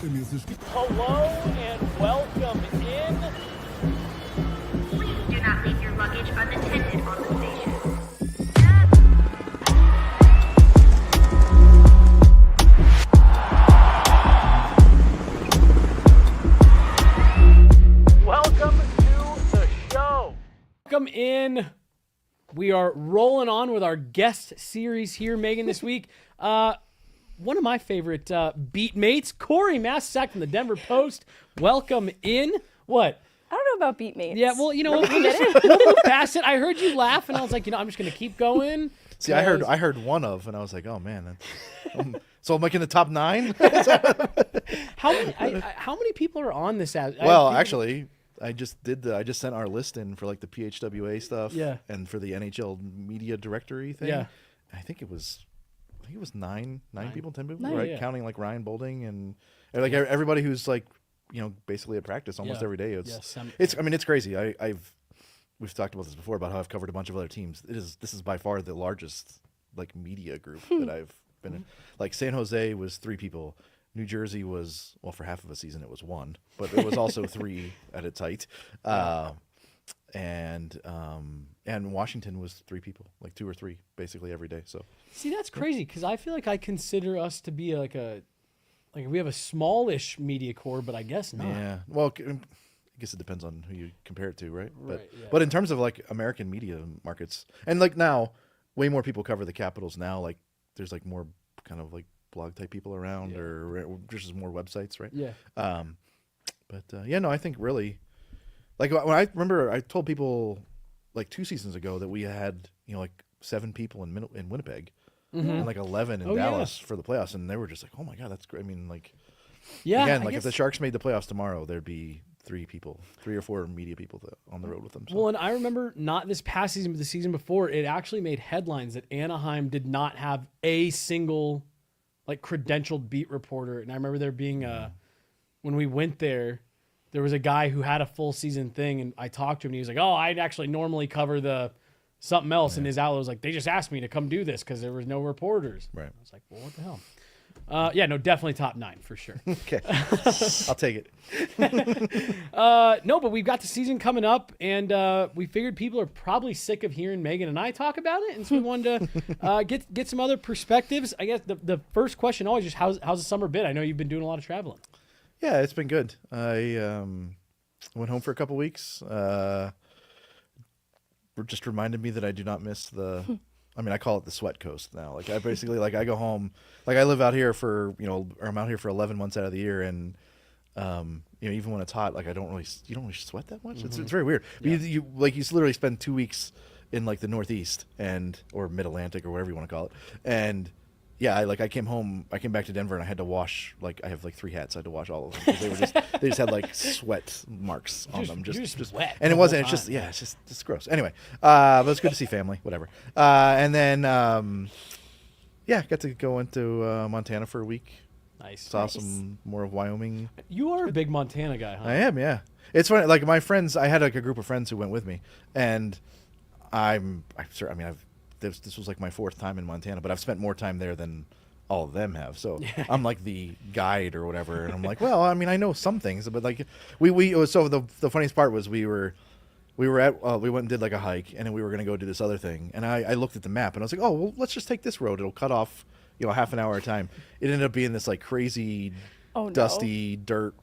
Hello and welcome in. Please do not leave your luggage unattended on the station. Welcome to the show. Welcome in. We are rolling on with our guest series here, Megan, this week. One of my favorite beat mates, Corey Masisak from the Denver Post. Welcome in. What? I don't know about beat mates. Yeah, well, you know, we'll move past it. I heard you laugh, and I was like, you know, I'm just going to keep going. See, I heard one of, and I was like, oh man. So I'm like in the top 9. How many people are on this? Actually, I just sent our list in for like the PHWA stuff, Yeah. and for the NHL media directory thing. Yeah. I think it was 9 people, 10 people, 9, right? yeah. Counting like Ryan Bolding and like everybody who's like, you know, basically at practice almost Yeah. every day. Yeah, It's crazy. We've talked about this before about how I've covered a bunch of other teams. This is by far the largest like media group that I've been in. Like San Jose was 3 people. New Jersey was, well, for half of a season it was 1, but it was also 3 at its height. And Washington was 3 people, like 2 or 3 basically every day. So See, that's crazy because I feel like I consider us to be like we have a smallish media core, but I guess not. yeah, well, I guess it depends on who you compare it to, right? Right, yeah. But in terms of like American media markets, and like now, way more people cover the Capitals now. Like there's like more kind of like blog type people around, Yeah. or just more websites, right? Yeah. No, I think really, like when I remember, I told people like 2 seasons ago that we had, you know, like 7 people in Winnipeg. And like 11 in Oh, yeah. Dallas for the playoffs, and they were just like, "Oh my god, that's great!" I mean, like, Yeah. again, I like guess, if the Sharks made the playoffs tomorrow, there'd be 3 or 4 media people on the road with them. So. Well, and I remember not this past season, but the season before, it actually made headlines that Anaheim did not have a single like credentialed beat reporter. And I remember there being when we went there was a guy who had a full season thing, and I talked to him, and he was like, "Oh, I'd actually normally cover the something else," and his outlet was like, "They just asked me to come do this because there was no reporters." Right. I was like, "Well, what the hell?" Yeah, no, definitely top 9 for sure. Okay, I'll take it. No, but we've got the season coming up, and we figured people are probably sick of hearing Megan and I talk about it, and so we wanted to get some other perspectives. I guess the first question always just how's the summer been? I know you've been doing a lot of traveling. Yeah, it's been good. I went home for a couple weeks. Just reminded me that I do not miss the. I mean, I call it the sweat coast now. Like I basically I go home. Like I live out here for or I'm out here for 11 months out of the year, and even when it's hot, like you don't really sweat that much. It's very weird. Yeah. You literally spend 2 weeks in like the Northeast or Mid Atlantic or whatever you want to call it, and. Yeah, I came back to Denver, and I had to wash, like, I have like 3 hats. I had to wash all of them because they just had like sweat marks on them. Just wet. And it wasn't, it's just gross. Anyway, but it's good to see family, whatever. And then, got to go into Montana for a week. Nice. Saw some more of Wyoming. You are a big Montana guy, huh? I am, yeah. It's funny, like my friends, I had like a group of friends who went with me, and this was like my 4th time in Montana, but I've spent more time there than all of them have. So I'm like the guide or whatever, and I'm like, well, I mean, I know some things, but like so the funniest part was we went and did like a hike, and then we were gonna go do this other thing, and I looked at the map and I was like, oh, well, let's just take this road. It'll cut off half an hour at a time. It ended up being this like crazy, dusty dirt.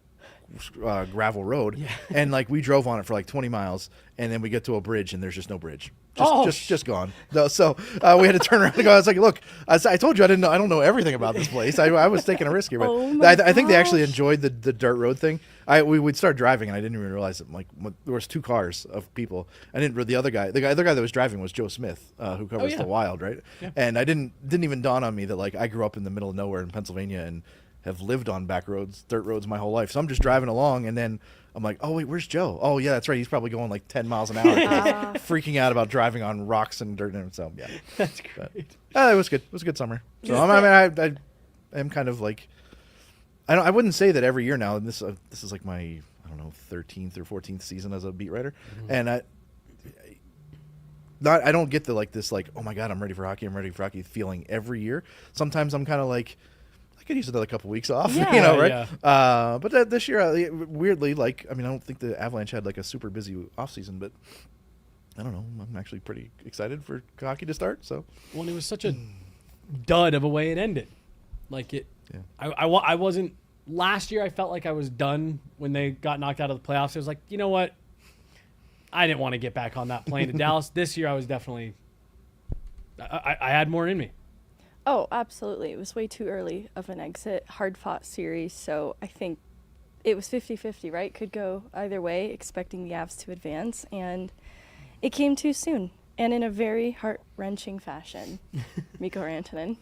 Gravel road, and like we drove on it for like 20 miles, and then we get to a bridge, and there's just no bridge, just gone. So we had to turn around and go. I was like, look, I told you I don't know everything about this place. I was taking a risk here, but I think they actually enjoyed the dirt road thing. We'd start driving, and I didn't even realize it. Like there was 2 cars of people. I didn't. The other guy that was driving was Joe Smith, who covers the Wild, right? Yeah. And I didn't even dawn on me that like I grew up in the middle of nowhere in Pennsylvania and have lived on back roads, dirt roads my whole life. So I'm just driving along, and then I'm like, oh, wait, where's Joe? Oh, yeah, that's right. He's probably going like 10 miles an hour, freaking out about driving on rocks and dirt. And so, yeah. That's great. It was good. It was a good summer. So I am kind of like, I wouldn't say that every year now. And this is like my, 13th or 14th season as a beat writer. Mm-hmm. And I don't get the, this, oh my God, I'm ready for hockey feeling every year. Sometimes I'm kind of like could use another couple weeks off, Yeah. right? Yeah. But this year, weirdly, like, I mean, I don't think the Avalanche had like a super busy offseason, but I don't know. I'm actually pretty excited for hockey to start. So, Well, it was such a dud of a way it ended. Like it, Yeah. I wasn't. Last year, I felt like I was done when they got knocked out of the playoffs. I was like, you know what? I didn't want to get back on that plane to Dallas. This year, I was definitely. I had more in me. Oh, absolutely. It was way too early of an exit, hard-fought series, so I think it was 50-50, right? Could go either way, expecting the Avs to advance, and it came too soon, and in a very heart-wrenching fashion. Mikko Rantanen.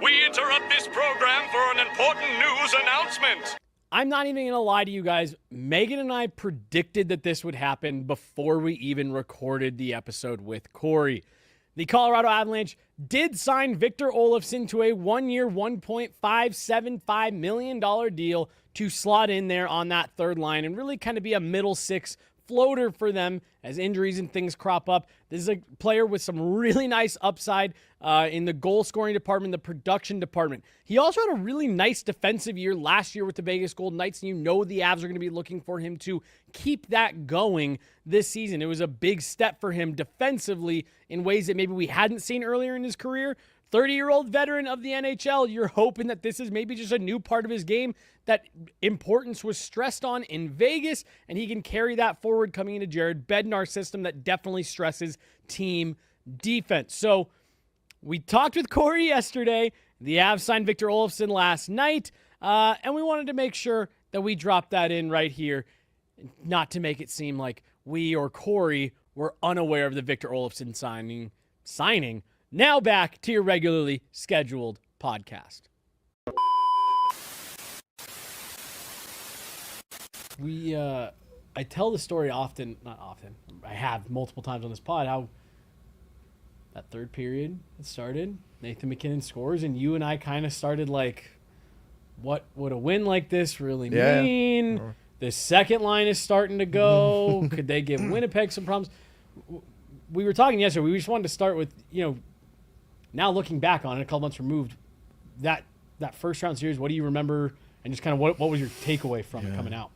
We interrupt this program for an important news announcement. I'm not even going to lie to you guys. Megan and I predicted that this would happen before we even recorded the episode with Corey. The Colorado Avalanche did sign Victor Olofsson to a one-year, $1.575 million deal to slot in there on that third line and really kind of be a middle six floater for them as injuries and things crop up. This is a player with some really nice upside in the goal scoring department, the production department. He also had a really nice defensive year last year with the Vegas Golden Knights, and you know the Avs are going to be looking for him to keep that going this season. It was a big step for him defensively in ways that maybe we hadn't seen earlier in his career. 30-year-old veteran of the NHL, you're hoping that this is maybe just a new part of his game that importance was stressed on in Vegas, and he can carry that forward coming into Jared Bednar's system that definitely stresses team defense. So we talked with Corey yesterday. The Avs signed Victor Olofsson last night, and we wanted to make sure that we dropped that in right here, not to make it seem like we or Corey were unaware of the Victor Olofsson signing. Now back to your regularly scheduled podcast. I tell the story often, not often, I have multiple times on this pod, how that third period it started, Nathan MacKinnon scores, and you and I kind of started like, what would a win like this really mean? The second line is starting to go. Could they give Winnipeg some problems? We were talking yesterday. We just wanted to start with, now looking back on it, a couple months removed, that first round series, what do you remember? And just kind of what was your takeaway from it coming out?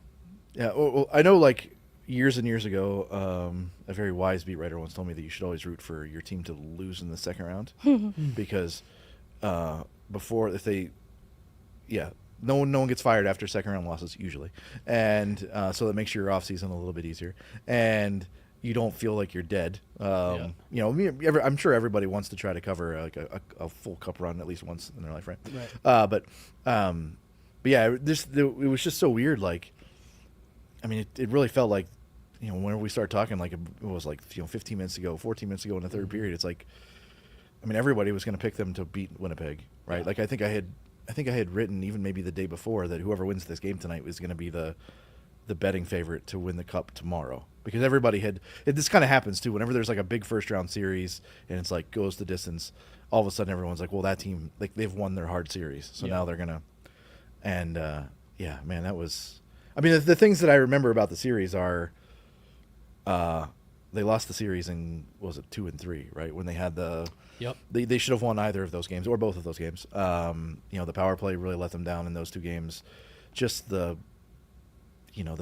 Yeah, well, I know like years and years ago, a very wise beat writer once told me that you should always root for your team to lose in the second round because before if they, no one gets fired after second round losses usually, and so that makes your off season a little bit easier, and you don't feel like you're dead. I'm sure everybody wants to try to cover like a full cup run at least once in their life, right? But yeah, it was just so weird. Like, I mean, it really felt like, whenever we started talking, like it was like 15 minutes ago, 14 minutes ago in the third period. It's like, I mean, everybody was going to pick them to beat Winnipeg, right? Yeah. Like I think I had written even maybe the day before that whoever wins this game tonight was going to be the betting favorite to win the cup tomorrow, because everybody this kind of happens too. Whenever there's like a big first round series and it's like goes the distance, all of a sudden everyone's like, well, that team, like they've won their hard series. So now they're going to, and man, that was, I mean, the things that I remember about the series are, they lost the series in, what was it, 2 and 3, right? When they had they should have won either of those games or both of those games. The power play really let them down in those 2 games. Just the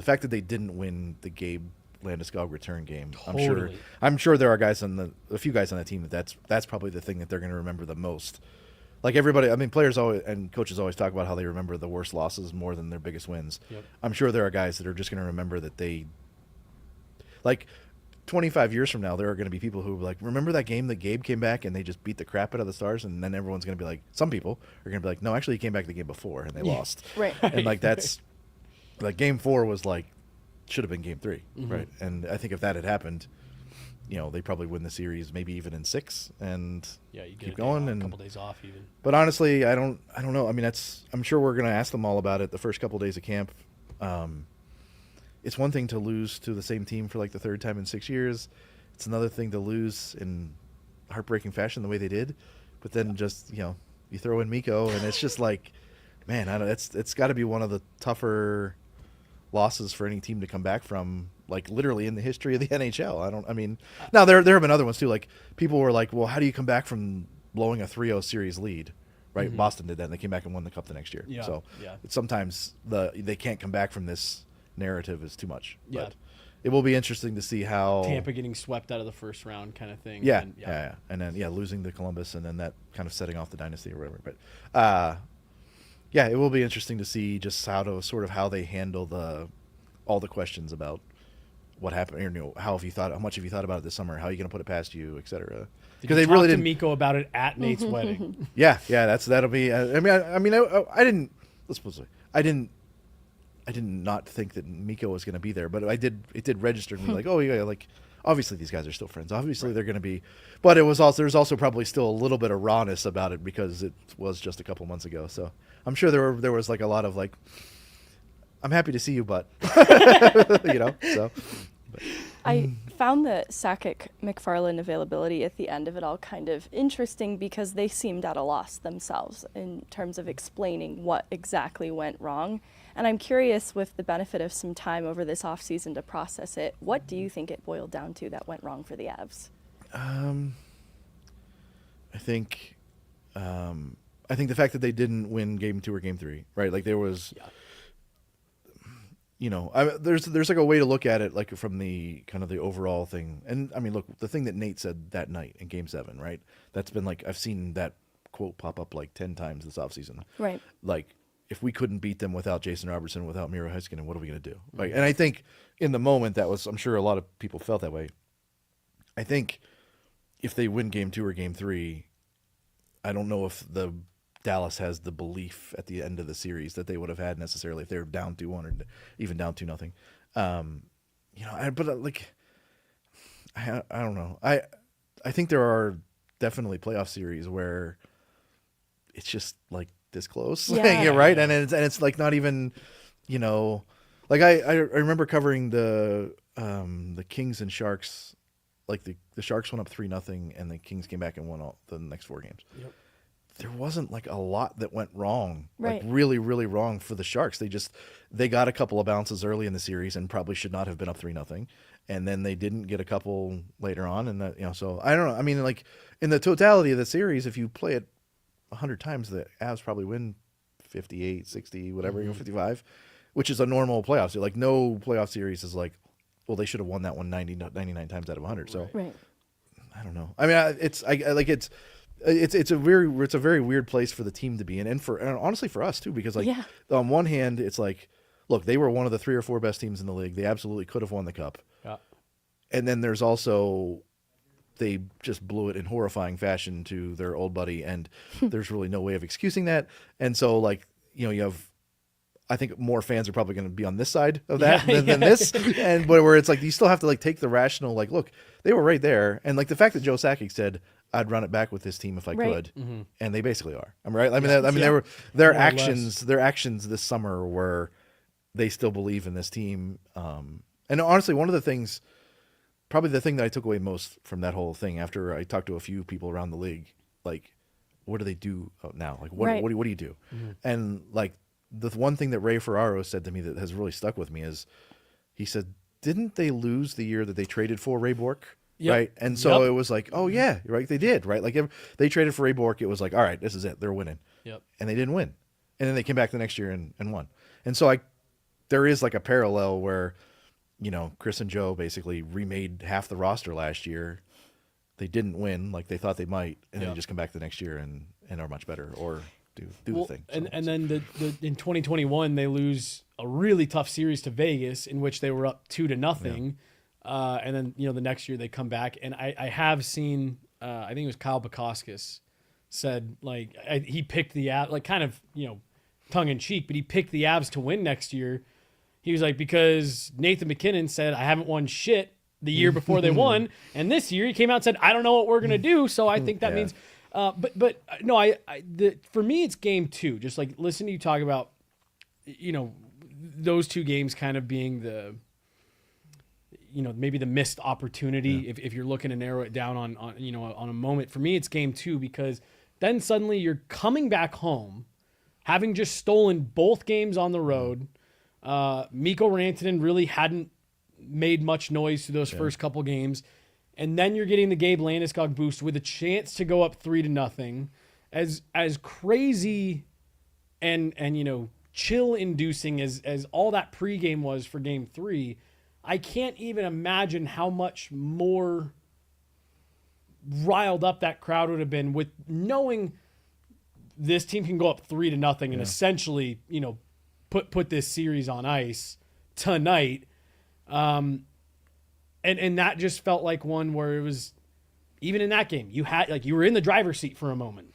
fact that they didn't win the Gabe Landeskog return game. Totally. I'm sure there are guys a few guys on that team that's probably the thing that they're going to remember the most. Like everybody, I mean, players always and coaches always talk about how they remember the worst losses more than their biggest wins. Yep. I'm sure there are guys that are just going to remember that they, like, 25 years from now, there are going to be people who are like, remember that game that Gabe came back and they just beat the crap out of the Stars, and then everyone's going to be like, some people are going to be like, no, actually he came back the game before and they lost. Right. And like that's, like Game 4 was like, should have been Game 3, right? And I think if that had happened, they probably win the series, maybe even in 6, and you keep going and a couple days off even. But honestly, I don't know. I mean, I'm sure we're going to ask them all about it the first couple days of camp. It's one thing to lose to the same team for like the third time in 6 years. It's another thing to lose in heartbreaking fashion the way they did. But then just you throw in Mikko, and it's just like, man, I don't. It's got to be one of the tougher losses for any team to come back from, like literally in the history of the NHL. Now there have been other ones too. Like people were like, well, how do you come back from blowing a 3-0 series lead, right? Boston did that, and they came back and won the cup the next year. Yeah, So yeah. sometimes they can't come back from this narrative is too much. Yeah. But it will be interesting to see how Tampa getting swept out of the first round kind of thing. Yeah, And, yeah, and then losing to Columbus, and then that kind of setting off the dynasty or whatever. But yeah, it will be interesting to see just how they handle all the questions about what happened. You know, how much have you thought about it this summer? How are you going to put it past you, etc. Because they really didn't. Miko about it at Nate's wedding. Yeah, that'll be. I didn't. Let's put it this way. I did not think that Miko was going to be there, but it did register to me like, oh yeah, like obviously these guys are still friends. Obviously they're going to be, but there's also probably still a little bit of rawness about it because it was just a couple months ago. So I'm sure there was like a lot of like, I'm happy to see you, but so. But. I found the Sakic-McFarland availability at the end of it all kind of interesting because they seemed at a loss themselves in terms of explaining what exactly went wrong. And I'm curious, with the benefit of some time over this offseason to process it, what do you think it boiled down to that went wrong for the Avs? I think the fact that they didn't win Game 2 or Game 3, right? Like there was, there's like a way to look at it, like from the kind of the overall thing. And I mean, look, the thing that Nate said that night in Game 7, right? That's been like, I've seen that quote pop up like 10 times this offseason. Right. Like, if we couldn't beat them without Jason Robertson, without Miro Heiskanen, what are we going to do? Like, and I think in the moment I'm sure a lot of people felt that way. I think if they win Game 2 or Game 3, I don't know if the Dallas has the belief at the end of the series that they would have had necessarily if they were down 2-1 or even down 2-0. I don't know. I think there are definitely playoff series where it's just like this close. Yeah. Right. And it's like not even, like I remember covering the Kings and Sharks, like the Sharks went up 3-0 and the Kings came back and won all the next 4 games. Yep. There wasn't like a lot that went wrong, right. like really, really wrong for the Sharks. They got a couple of bounces early in the series and probably should not have been up 3-0. And then they didn't get a couple later on. And so I don't know. I mean, like in the totality of the series, if you play it 100 times, the Avs probably win 58, 60, whatever, 55, which is a normal playoff series. Like no playoff series is like, well, they should have won that one 99 times out of 100. So right. I don't know. I mean, it's a very weird place for the team to be in, and honestly for us too, because like on one hand, it's like, look, they were one of the 3 or 4 best teams in the league. They absolutely could have won the cup. Yeah. And then there's also, they just blew it in horrifying fashion to their old buddy, and there's really no way of excusing that. And so, like, you have, I think more fans are probably going to be on this side of that than this, but where it's like you still have to like take the rational, like, look, they were right there, and like the fact that Joe Sakic said, I'd run it back with this team if I could, and they basically are. I'm right. I mean, their actions this summer were, they still believe in this team. And honestly, one of the things, probably the thing that I took away most from that whole thing after I talked to a few people around the league, like, what do they do now? Like, what do you do? And like the one thing that Ray Ferraro said to me that has really stuck with me is, he said, didn't they lose the year that they traded for Ray Bourque? Yep. Right. And so it was like, oh yeah, right. They did. Right. Like they traded for Ray Bourque. It was like, all right, this is it. They're winning. Yep. And they didn't win. And then they came back the next year and won. And so there is like a parallel where, Chris and Joe basically remade half the roster last year. They didn't win like they thought they might. And then they just come back the next year and are much better or do the thing. So, and then in 2021, they lose a really tough series to Vegas in which they were up 2-0. And then, the next year they come back, and I have seen, I think it was Kyle Bukauskas said, like, he picked the Avs, like kind of, tongue in cheek, but he picked the Avs to win next year. He was like, because Nathan MacKinnon said, I haven't won shit the year before they won. And this year he came out and said, I don't know what we're going to do. So I think that means, but no, for me, it's Game 2. Just like listen to you talk about, those 2 games kind of being the, maybe the missed opportunity if you're looking to narrow it down on a moment. For me, it's Game 2 because then suddenly you're coming back home, having just stolen both games on the road. Mikko Rantanen really hadn't made much noise through those first couple games. and then you're getting the Gabe Landeskog boost with a chance to go up 3-0. As crazy and chill inducing as all that pregame was for Game 3, I can't even imagine how much more riled up that crowd would have been with knowing this team can go up 3-0 and essentially, put this series on ice tonight. And that just felt like one where it was, even in that game, you were in the driver's seat for a moment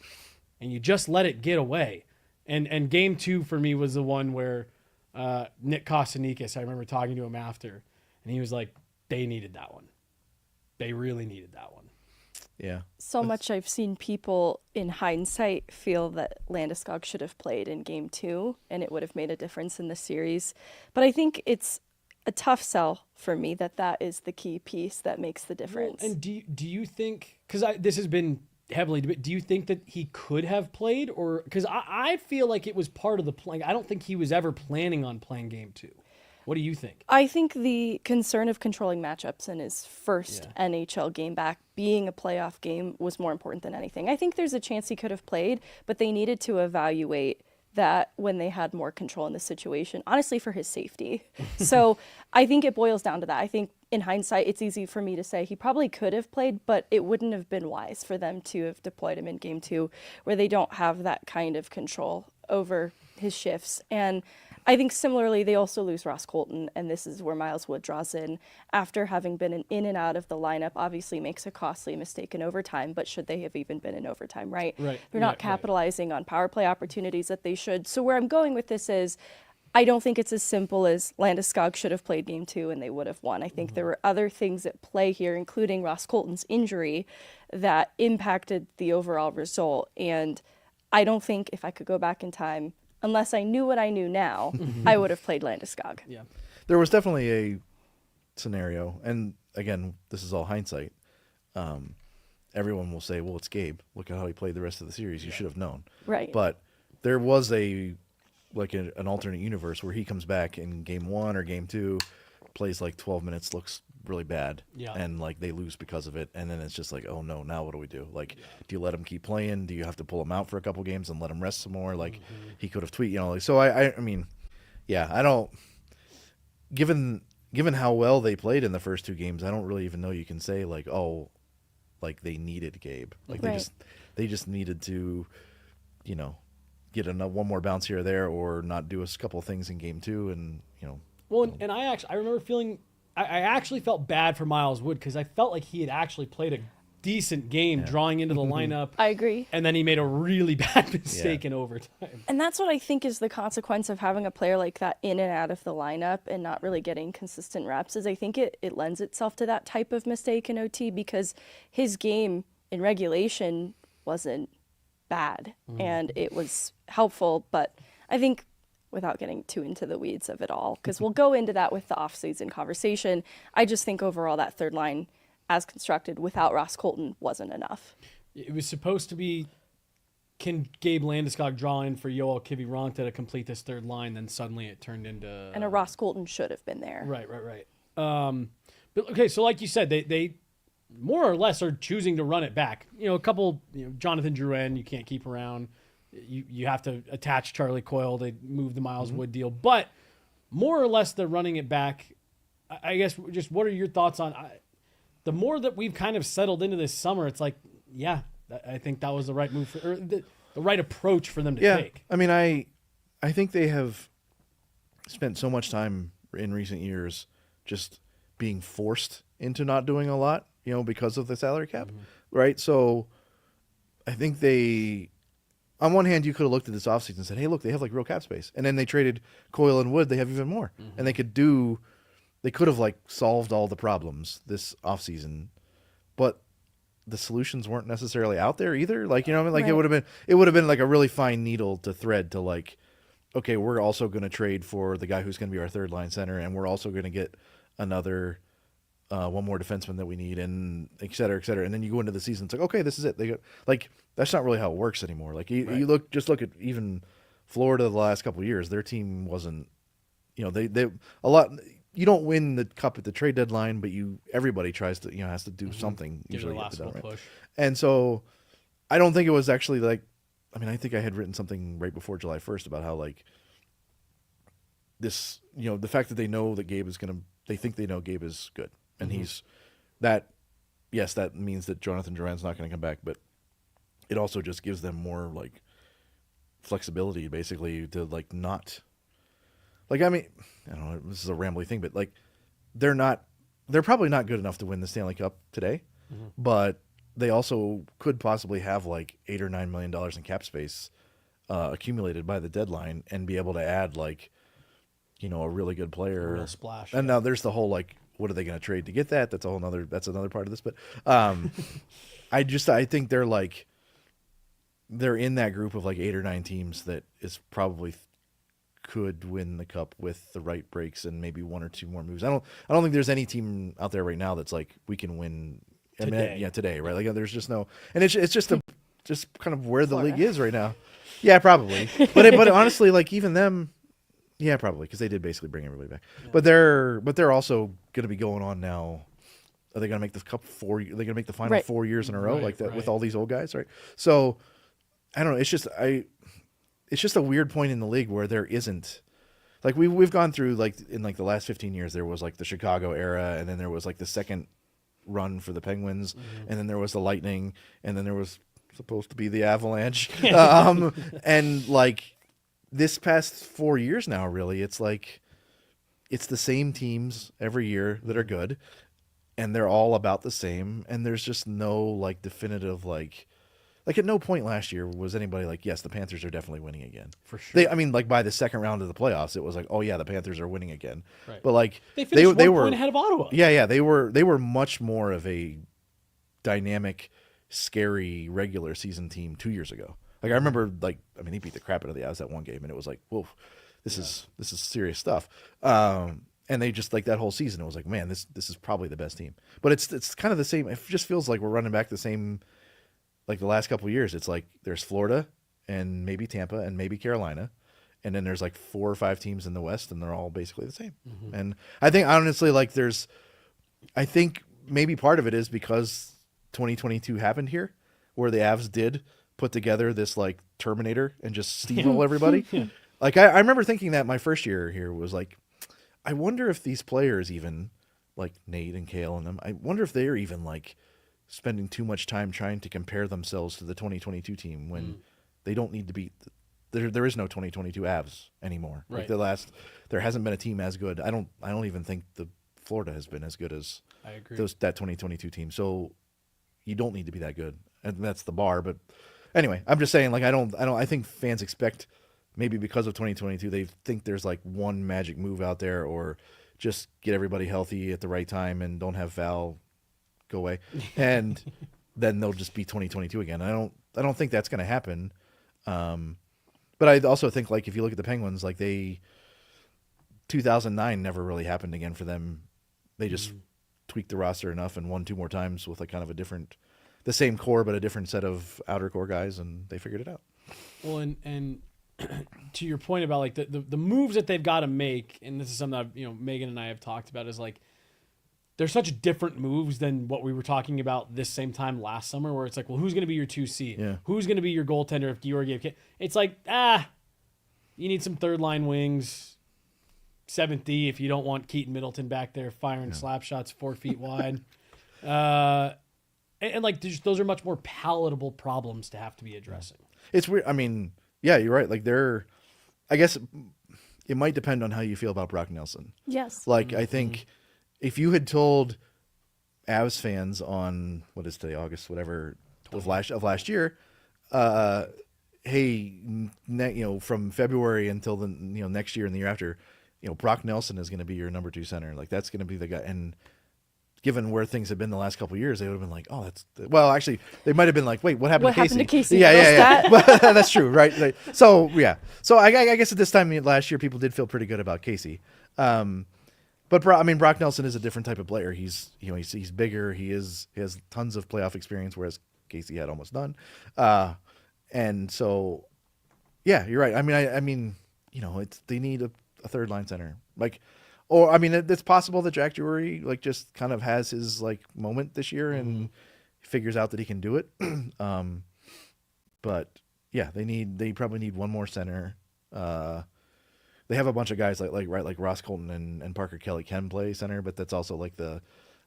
and you just let it get away. And Game 2 for me was the one where Nick Kostanikis, I remember talking to him after, and he was like, they needed that one. They really needed that one. Yeah. So much I've seen people in hindsight feel that Landeskog should have played in Game 2 and it would have made a difference in the series. But I think it's a tough sell for me that is the key piece that makes the difference. Well, and do you think, because this has been heavily debated, do you think that he could have played? Or because I feel like it was part of the plan. I don't think he was ever planning on playing Game 2. What do you think? I think the concern of controlling matchups in his first NHL game back, being a playoff game, was more important than anything. I think there's a chance he could have played, but they needed to evaluate that when they had more control in the situation, honestly, for his safety. So I think it boils down to that. I think in hindsight, it's easy for me to say he probably could have played, but it wouldn't have been wise for them to have deployed him in Game 2, where they don't have that kind of control over his shifts. And I think similarly, they also lose Ross Colton, and this is where Miles Wood draws in. After having been in and out of the lineup, obviously makes a costly mistake in overtime, but should they have even been in overtime, right? They're not capitalizing on power play opportunities that they should. So where I'm going with this is, I don't think it's as simple as Landeskog should have played Game 2 and they would have won. I think there were other things at play here, including Ross Colton's injury, that impacted the overall result. And I don't think if I could go back in time, unless I knew what I knew now, I would have played Landeskog. Yeah. There was definitely a scenario, and again, this is all hindsight. Everyone will say, well, it's Gabe. Look at how he played the rest of the series. You should have known. Right. But there was an alternate universe where he comes back in Game 1 or Game 2, plays like 12 minutes, looks really bad, and like they lose because of it, and then it's just like, oh no, now what do we do? Like, do you let him keep playing? Do you have to pull him out for a couple games and let him rest some more? Like, he could have tweaked, so I mean, I don't, given how well they played in the first 2 games, I don't really even know you can say like, oh, like they needed Gabe, like they just needed to, get one more bounce here or there, or not do a couple of things in Game 2, and Well, and I remember feeling, I actually felt bad for Miles Wood because I felt like he had actually played a decent game drawing into the lineup. I agree. And then he made a really bad mistake in overtime. And that's what I think is the consequence of having a player like that in and out of the lineup and not really getting consistent reps, is I think it lends itself to that type of mistake in OT, because his game in regulation wasn't bad and it was helpful. But I think, without getting too into the weeds of it all, because we'll go into that with the off-season conversation, I just think overall that third line, as constructed without Ross Colton, wasn't enough. It was supposed to be, can Gabe Landeskog draw in for Joel Kiviranta to complete this third line? Then suddenly it turned into... And a Ross Colton should have been there. Right. But okay, so like you said, they more or less are choosing to run it back. A couple, Jonathan Drouin, you can't keep around. You have to attach Charlie Coyle to move the Miles Wood deal. But more or less they're running it back. I guess just what are your thoughts on... the more that we've kind of settled into this summer, it's like, I think that was the right move, or the right approach for them to take. I mean, I think they have spent so much time in recent years just being forced into not doing a lot, because of the salary cap, right? So I think they, on one hand, you could have looked at this offseason and said, hey, look, they have like real cap space. And then they traded Coyle and Wood, they have even more. And they could have like solved all the problems this offseason, but the solutions weren't necessarily out there either. Like, Like Right. it would have been like a really fine needle to thread to like, okay, we're also going to trade for the guy who's going to be our third line center, and we're also going to get another one more defenseman that we need, and et cetera, et cetera. And then you go into the season, it's like, okay, this is it. They go, like, that's not really how it works anymore. Like you look at even Florida the last couple of years, their team wasn't, they a lot. you don't win the cup at the trade deadline, but everybody tries to, has to do something Give it a usually at last the little deadline. push. And so I don't think it was actually like, I think I had written something right before July 1st about how like this, the fact that they know that they think they know Gabe is good. And yes, that means that Jonathan Drouin's not going to come back, but it also just gives them more like flexibility basically to like not, like, I don't know, this is a rambly thing, but like they're probably not good enough to win the Stanley Cup today, but they also could possibly have like $8 or $9 million in cap space accumulated by the deadline and be able to add like, a really good player. A real splash. And now there's the whole like, what are they going to trade to get that? That's another part of this. But I think they're in that group of like 8 or 9 teams that is probably could win the cup with the right breaks and maybe 1 or 2 more moves. I don't think there's any team out there right now that's like we can win. Today, right? Like there's just no, and it's just kind of where the league is right now. Yeah, probably. But honestly, like even them, yeah, probably because they did basically bring everybody back. Yeah. But they're also going to be going on now. Are they going to make the cup 4? Are they going to make the final 4 years in a row like that with all these old guys, right? So I don't know. It's just a weird point in the league where there isn't. Like we've gone through like in like the last 15 years, there was like the Chicago era, and then there was like the second run for the Penguins, and then there was the Lightning, and then there was supposed to be the Avalanche. And like this past 4 years now, really, it's like it's the same teams every year that are good, and they're all about the same, and there's just no like definitive like at no point last year was anybody like, yes, the Panthers are definitely winning again. For sure. Like by the second round of the playoffs, it was like, oh yeah, the Panthers are winning again. Right. But like they finished one point ahead of Ottawa. Yeah, they were much more of a dynamic, scary regular season team 2 years ago. Like I remember, like they beat the crap out of the Avs that one game, and it was like, whoa, this is serious stuff. And they just like that whole season, it was like, man, this is probably the best team. But it's kind of the same. It just feels like we're running back the same. Like the last couple of years, it's like there's Florida and maybe Tampa and maybe Carolina, and then there's like 4 or 5 teams in the West, and they're all basically the same. And I think honestly, like I think maybe part of it is because 2022 happened here, where the Avs did put together this like Terminator and just steamroll everybody. Like I remember thinking that my first year here was like, I wonder if these players even like Nate and Kale and them, I wonder if they're even like spending too much time trying to compare themselves to the 2022 team when they don't need to beat. There is no 2022 Avs anymore. Right. Like there hasn't been a team as good. I don't even think the Florida has been as good as I agree. that 2022 team. So you don't need to be that good, and that's the bar. But anyway, I'm just saying, like I think fans expect maybe because of 2022 they think there's like one magic move out there, or just get everybody healthy at the right time and don't have Val go away, and then they'll just be 2022 again. I don't think that's going to happen. But I also think like if you look at the Penguins, like 2009 never really happened again for them. They just tweaked the roster enough and won 2 more times with like kind of the same core but a different set of outer core guys, and they figured it out. Well, and to your point about like the moves that they've got to make, and this is something that Megan and I have talked about, is like they're such different moves than what we were talking about this same time last summer, where it's like, well, who's going to be your 2C? Yeah. Who's going to be your goaltender if Georgiev can't? It's like, you need some third line wings, 7th D if you don't want Keaton Middleton back there firing slap shots 4 feet wide. And like those are much more palatable problems to have to be addressing. It's weird. Yeah, you're right. Like I guess it might depend on how you feel about Brock Nelson. Yes. Like I think if you had told Avs fans on what is today, August, whatever of last year, hey, from February until the next year and the year after, Brock Nelson is going to be your number 2 center. Like that's going to be the guy. And given where things have been the last couple of years, they would have been like, oh, actually, they might have been like, wait, what happened to Casey? Yeah. But that's true, right? So I guess at this time last year, people did feel pretty good about Casey. But Brock Nelson is a different type of player. He's bigger. He has tons of playoff experience, whereas Casey had almost none. And so, yeah, you're right. They need a third line center. Like Or I mean, it's possible that Jack Drury like just kind of has his like moment this year and figures out that he can do it. But yeah, they probably need one more center. They have a bunch of guys like Ross Colton and Parker Kelly can play center, but that's also like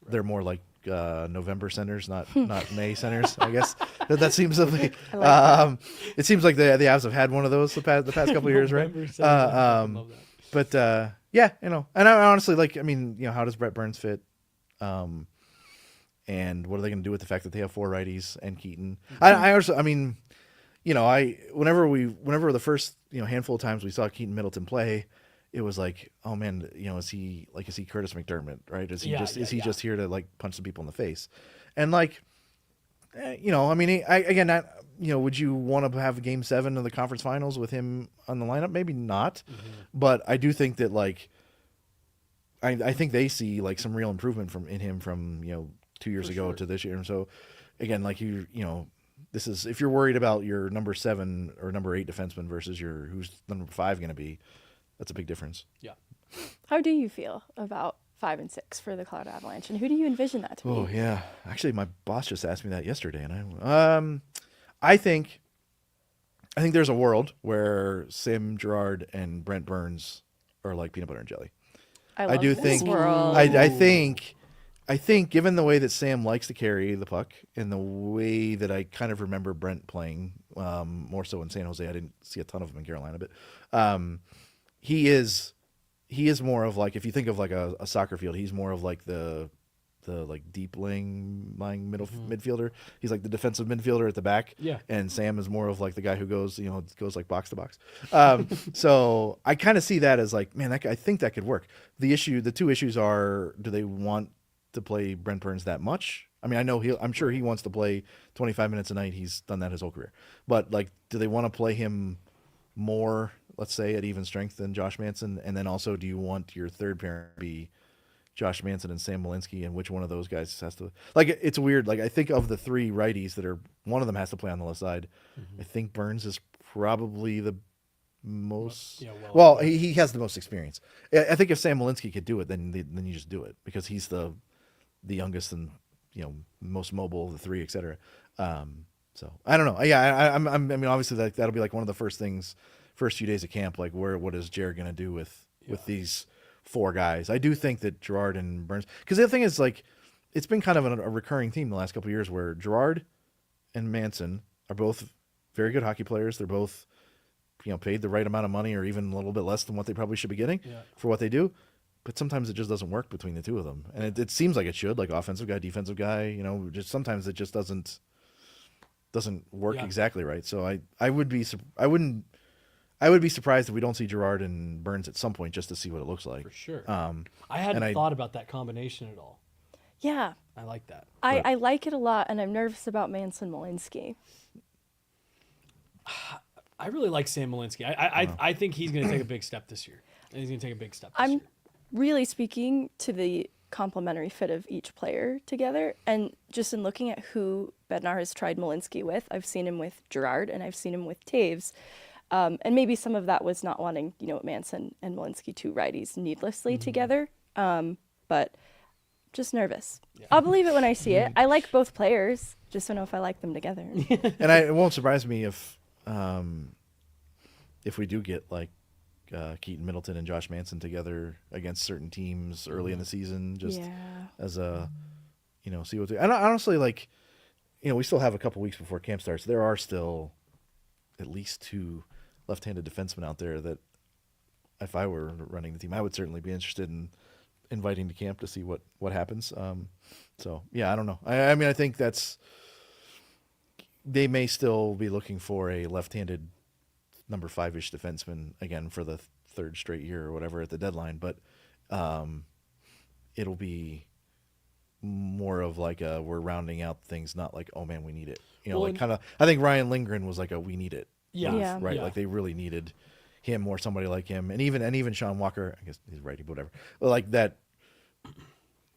they're more like November centers, not May centers. I guess that seems like it seems like the Avs have had one of those the past couple of years, right? But yeah, and I honestly like. I mean, how does Brett Burns fit? And what are they going to do with the fact that they have 4 righties and Keaton? I also, I mean, whenever the first handful of times we saw Keaton Middleton play, it was like, oh man, is he Curtis McDermott, right? Is he just here to like punch some people in the face? And like, I mean, would you want to have Game 7 of the conference finals with him on the lineup? Maybe not, but I do think that like, I think they see like some real improvement in him from 2 years ago to this year. And so again, like this is, if you're worried about your number 7 or number 8 defenseman versus who's number 5 going to be, that's a big difference. Yeah. How do you feel about 5 and 6 for the Colorado Avalanche, and who do you envision that to be? Oh yeah, actually, my boss just asked me that yesterday, and I think there's a world where Sam Girard and Brent Burns are like peanut butter and jelly. I do think world. I think given the way that Sam likes to carry the puck and the way that I kind of remember Brent playing, more so in San Jose, I didn't see a ton of him in Carolina, but he is more of like, if you think of like a soccer field, he's more of like the like deep lying midfielder. He's like the defensive midfielder at the back. Yeah. And Sam is more of like the guy who goes like box to box. So I kind of see that as like, man, I think that could work. The 2 issues are, do they want to play Brent Burns that much? I mean, I'm sure he wants to play 25 minutes a night. He's done that his whole career. But like, do they want to play him more, let's say, at even strength than Josh Manson? And then also, do you want your third pairing to be Josh Manson and Sam Malinsky, and which one of those guys has to, like, it's weird. Like, I think of the 3 righties one of them has to play on the left side. I think Burns is probably the most, he has the most experience. I think if Sam Malinsky could do it, then you just do it, because he's the youngest and most mobile of the 3, etc. So I don't know. Yeah, I mean, obviously that'll be like one of the first few days of camp. Like, what is Jared gonna do with these 4 guys? I do think that Girard and Burns, because the other thing is, like, it's been kind of a recurring theme the last couple of years where Girard and Manson are both very good hockey players. They're both paid the right amount of money, or even a little bit less than what they probably should be getting for what they do. But sometimes it just doesn't work between the 2 of them, and it seems like it should, like offensive guy, defensive guy. Just sometimes it just doesn't work exactly right. So I would be surprised if we don't see Girard and Burns at some point, just to see what it looks like. For sure. I hadn't thought about that combination at all. Yeah. I like that. I like it a lot, and I'm nervous about Manson Malinsky. I really like Sam Malinsky. I think he's going to take a big step this year. He's going to take a big step this year. Really speaking to the complementary fit of each player together, and just in looking at who Bednar has tried Malinsky with, I've seen him with Girard and I've seen him with Taves, and maybe some of that was not wanting Manson and Malinsky, 2 righties, needlessly together, but just nervous. I'll believe it when I see it. I like both players, just don't know if I like them together. And it won't surprise me if we do get like Keaton Middleton and Josh Manson together against certain teams early in the season, just as a, see what they, and honestly, like, we still have a couple weeks before camp starts. There are still at least 2 left-handed defensemen out there that, if I were running the team, I would certainly be interested in inviting to camp to see what happens. So yeah, I don't know. I mean, I think they may still be looking for a left-handed number 5-ish defenseman again for the 3rd straight year or whatever at the deadline, but it'll be more of like we're rounding out things, not like, oh man, we need it. I think Ryan Lindgren was like a we need it. Yeah. Right. Yeah. Like they really needed him or somebody like him, and even Sean Walker. I guess he's righty, but whatever. But like that,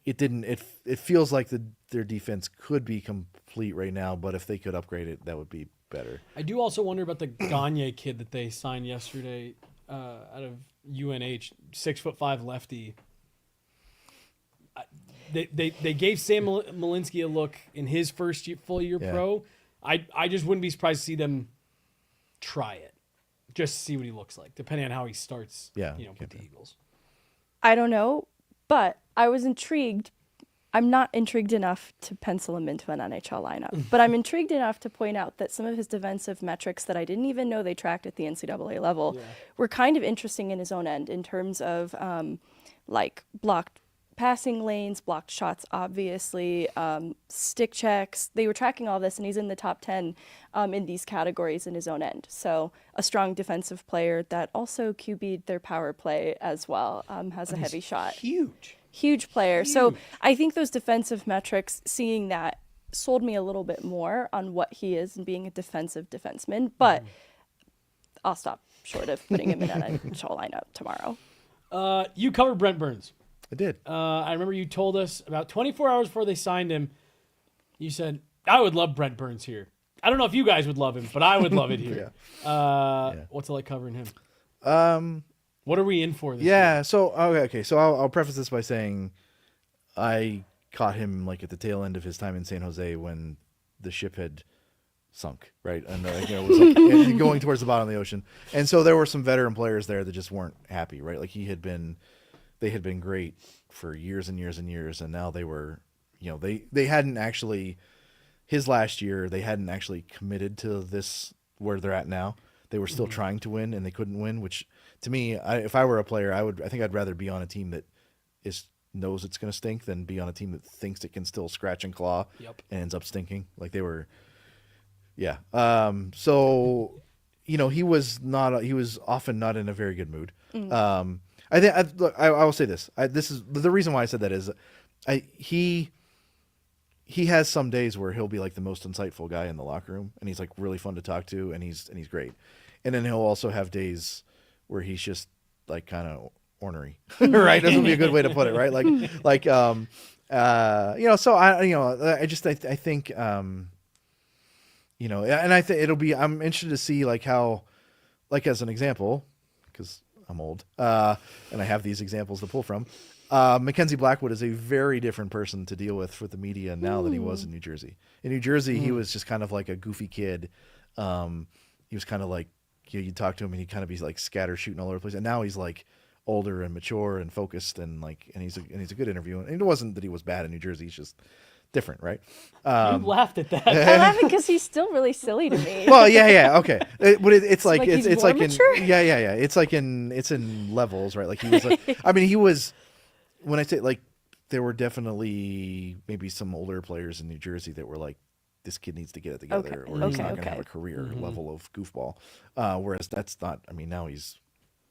it didn't. It feels like their defense could be complete right now, but if they could upgrade it, that would be better. I do also wonder about the Gagne kid that they signed yesterday out of UNH, 6'5" lefty. they gave Sam Malinsky a look in his first full year pro. I just wouldn't be surprised to see them try it, just to see what he looks like, depending on how he starts. With the Eagles. I don't know, but I was intrigued. I'm not intrigued enough to pencil him into an NHL lineup, but I'm intrigued enough to point out that some of his defensive metrics that I didn't even know they tracked at the NCAA level were kind of interesting in his own end in terms of like blocked passing lanes, blocked shots, obviously, stick checks. They were tracking all this, and he's in the top 10 in these categories in his own end. So a strong defensive player that also QB'd their power play as well, has a heavy shot. Huge player. So I think those defensive metrics, seeing that, sold me a little bit more on what he is and being a defensive defenseman. But I'll stop short of putting him in an NHL lineup tomorrow. You covered Brent Burns. I did. I remember you told us about 24 hours before they signed him, you said, I would love Brent Burns here. I don't know if you guys would love him, but I would love it here. What's it like covering him? What are we in for this year? So okay. So I'll preface this by saying I caught him like at the tail end of his time in San Jose when the ship had sunk, right? And it was like going towards the bottom of the ocean. And so there were some veteran players there that just weren't happy, right? Like they had been great for years and years and years, and now they were, they hadn't actually, his last year, they hadn't actually committed to this where they're at now. They were still trying to win, and they couldn't win, which to me, if I were a player, I think I'd rather be on a team that knows it's going to stink than be on a team that thinks it can still scratch and claw and ends up stinking. Like they were, so, he was often not in a very good mood. I think I will say this. This is the reason why I said that is, he has some days where he'll be like the most insightful guy in the locker room, and he's like really fun to talk to, and he's great. And then he'll also have days where he's just like kind of ornery, right? That would be a good way to put it, right? So I think, and I think I'm interested to see like how, like as an example, because I'm old, and I have these examples to pull from. Mackenzie Blackwood is a very different person to deal with the media now than he was in New Jersey. In New Jersey, he was just kind of like a goofy kid. He was kind of like, you'd talk to him and he'd kind of be like scatter shooting all over the place. And now he's like older and mature and focused and he's a good interview. And it wasn't that he was bad in New Jersey. He's just different, right? You laughed at that. I laugh because he's still really silly to me. Well, okay. But it's like it's like mature? It's like it's in levels, right? Like he was. He was. When I say like, there were definitely maybe some older players in New Jersey that were like, this kid needs to get it together, or he's not going to have a career level of goofball. Whereas that's not. Now he's.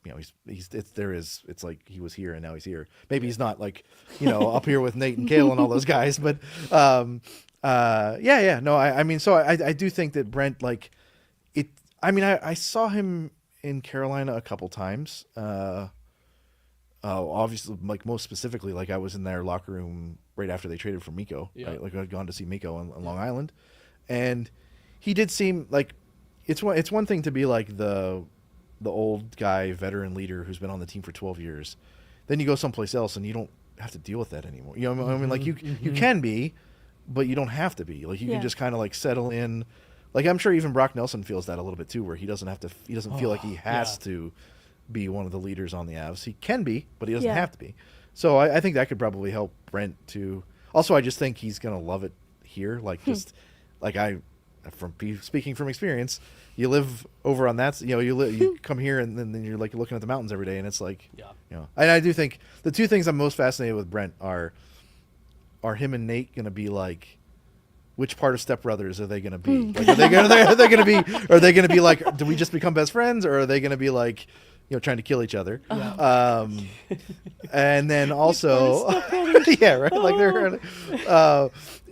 It's like he was here and now he's here. Maybe he's not like, up here with Nate and Kale and all those guys, but no, so I do think that Brent, like it, I saw him in Carolina a couple times. Obviously, like most specifically, like I was in their locker room right after they traded for Mikko, right? Like I'd gone to see Mikko on Long Island, and he did seem like it's one thing to be like the old guy, veteran leader who's been on the team for 12 years. Then you go someplace else and you don't have to deal with that anymore. Like you can be, but you don't have to be. Like you can just kind of like settle in. Like I'm sure even Brock Nelson feels that a little bit too, where he doesn't feel like he has to be one of the leaders on the Avs. He can be, but he doesn't have to be. So I think that could probably help Brent too. Also, I just think he's going to love it here. Like just like speaking from experience, you live over on that, you come here and then you're like looking at the mountains every day, and it's like, and I do think the two things I'm most fascinated with Brent are him and Nate going to be like, which part of Step Brothers are they going to be? Like, are they going to be like, do we just become best friends, or are they going to be like, trying to kill each other? And then also, yeah, right. Like they're,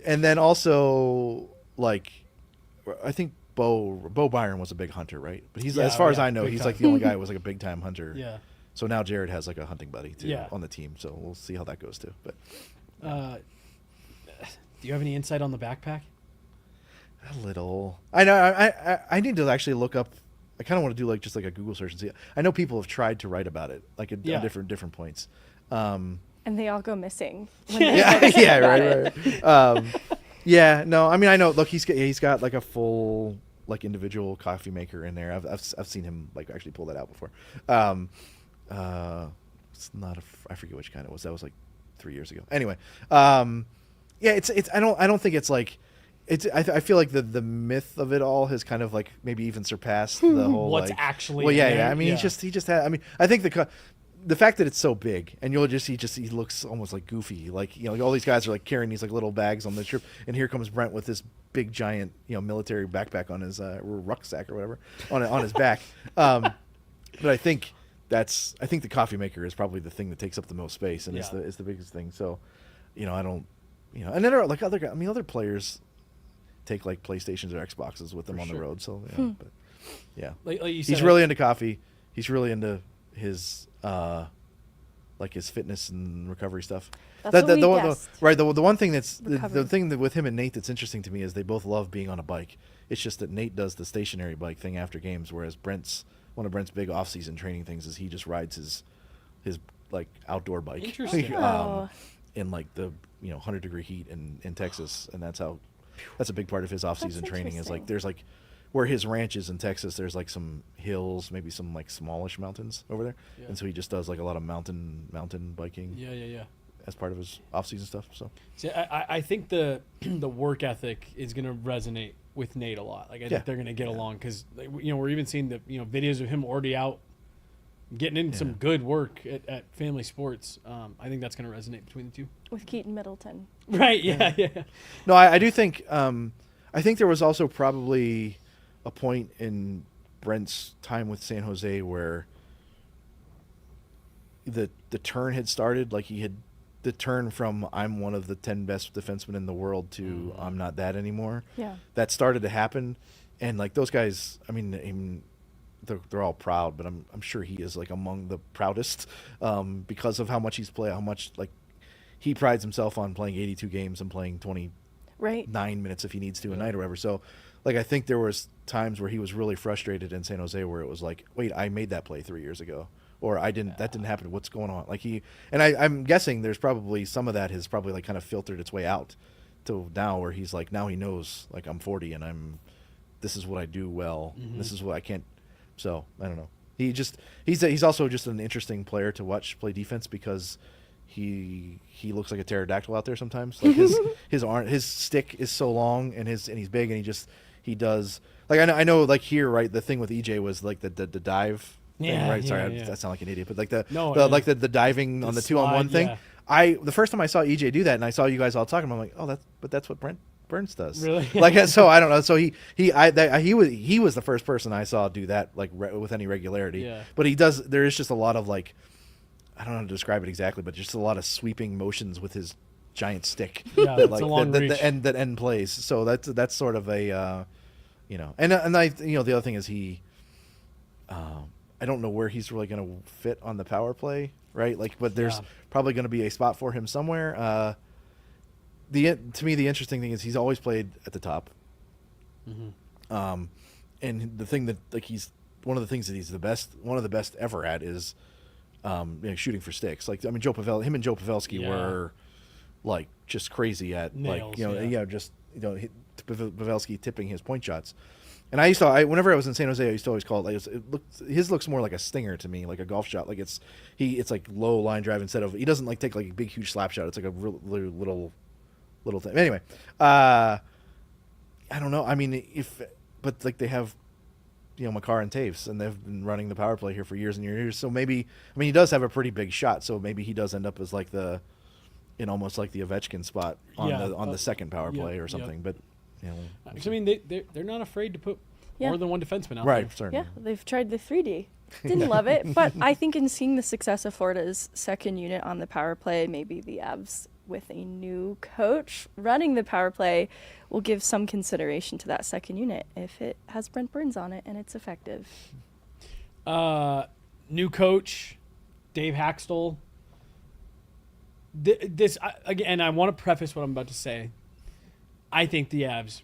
and then also like, I think Bo Byron was a big hunter, right? But he's, as far as I know, he's like the only guy who was like a big time hunter. Yeah. So now Jared has like a hunting buddy too on the team. So we'll see how that goes too. But do you have any insight on the backpack? A little. I know. I need to actually look up. I kind of want to do like just like a Google search and see. I know people have tried to write about it, like at different points. I And they all go missing. When they Yeah, start yeah, about it. right. Yeah, no, I mean, I know. Look, he's got like a full like individual coffee maker in there. I've seen him like actually pull that out before. It's not I forget which kind it was. That was like 3 years ago. Anyway, yeah, it's I don't think it's like. I feel like the myth of it all has kind of like maybe even surpassed the whole What's like, actually well, yeah, in yeah. there, I mean, yeah. he just had. I mean, I think the fact that it's so big and he looks almost like Goofy, like like all these guys are like carrying these like little bags on the trip, and here comes Brent with this big giant military backpack on his rucksack or whatever on his back. But I think the coffee maker is probably the thing that takes up the most space and is the biggest thing. So, I don't, and then there are like other players take like PlayStations or Xboxes with them For on the sure. road. So but yeah, Like you said, he's really into coffee. He's really into his like his fitness and recovery stuff. That's what we guessed. Right. The one thing that's the Recovery. thing that with him and Nate that's interesting to me is they both love being on a bike. It's just that Nate does the stationary bike thing after games, whereas one of Brent's big off-season training things is he just rides his like outdoor bike. Interesting. Oh. In like the 100-degree heat in Texas, and that's a big part of his off-season That's training. Is like interesting. there's like where his ranch is in Texas. There's like some hills, maybe some like smallish mountains over there, Yeah. and so he just does like a lot of mountain biking Yeah. as part of his off-season stuff. So See, I think the the work ethic is going to resonate with Nate a lot. Like I Yeah. think they're going to get along because we're even seeing the videos of him already out getting in some good work at family sports. I think that's going to resonate between the two. With Keaton Middleton. Right? Yeah. no, I do think I think there was also probably a point in Brent's time with San Jose where the turn had started. Like he had the turn from I'm one of the 10 best defensemen in the world to I'm not that anymore. Yeah. That started to happen, and like those guys, I mean they're all proud, but I'm sure he is like among the proudest because of how much he's played, how much like he prides himself on playing 82 games and playing 29 Right. minutes if he needs to a night or whatever. So like I think there was times where he was really frustrated in San Jose where it was like, wait, I made that play 3 years ago. Or that didn't happen. What's going on? Like I'm guessing there's probably some of that has probably like kind of filtered its way out to now where he's like, now he knows like I'm 40 and this is what I do well. This is what I can't. So I don't know. He's also just an interesting player to watch play defense because he looks like a pterodactyl out there sometimes. Like his stick is so long and he's big and he does like I know like here, right, the thing with EJ was like the dive thing, Yeah, right? yeah, Sorry, yeah. I sound like an idiot, but like the diving on the slide, 2-on-1 thing. yeah. The first time I saw EJ do that and I saw you guys all talking, I'm like, oh, that's what Brent Burns does. Really? Like so I don't know. So he was the first person I saw do that like with any regularity. Yeah. But he does. There is just a lot of like, I don't know how to describe it exactly, but just a lot of sweeping motions with his giant stick. Yeah, that, it's like a long that reach. end plays. So that's sort of a and I the other thing is he I don't know where he's really going to fit on the power play, right? Like, but there's probably going to be a spot for him somewhere. To me, the interesting thing is he's always played at the top. And the thing that like he's one of the things that he's one of the best ever at is shooting for sticks. Like I mean, him and Joe Pavelski were like just crazy at Nails, Pavelski tipping his point shots. And whenever I was in San Jose, I used to always call it like his looks more like a stinger to me, like a golf shot. Like it's like low line drive instead of he doesn't like take like a big huge slap shot. It's like a real little thing. Anyway, I don't know. I mean, but like they have Makar and Taves, and they've been running the power play here for years and years. So maybe he does have a pretty big shot. So maybe he does end up as like in almost like the Ovechkin spot on the second power play or something. But I mean, they're not afraid to put Yeah. more than one defenseman out right, there. certainly. Yeah, they've tried the 3D. Didn't love it, but I think in seeing the success of Florida's second unit on the power play, maybe the Avs with a new coach running the power play will give some consideration to that second unit if it has Brent Burns on it and it's effective. New coach, Dave Haxtell. Again, I want to preface what I'm about to say. I think the Avs,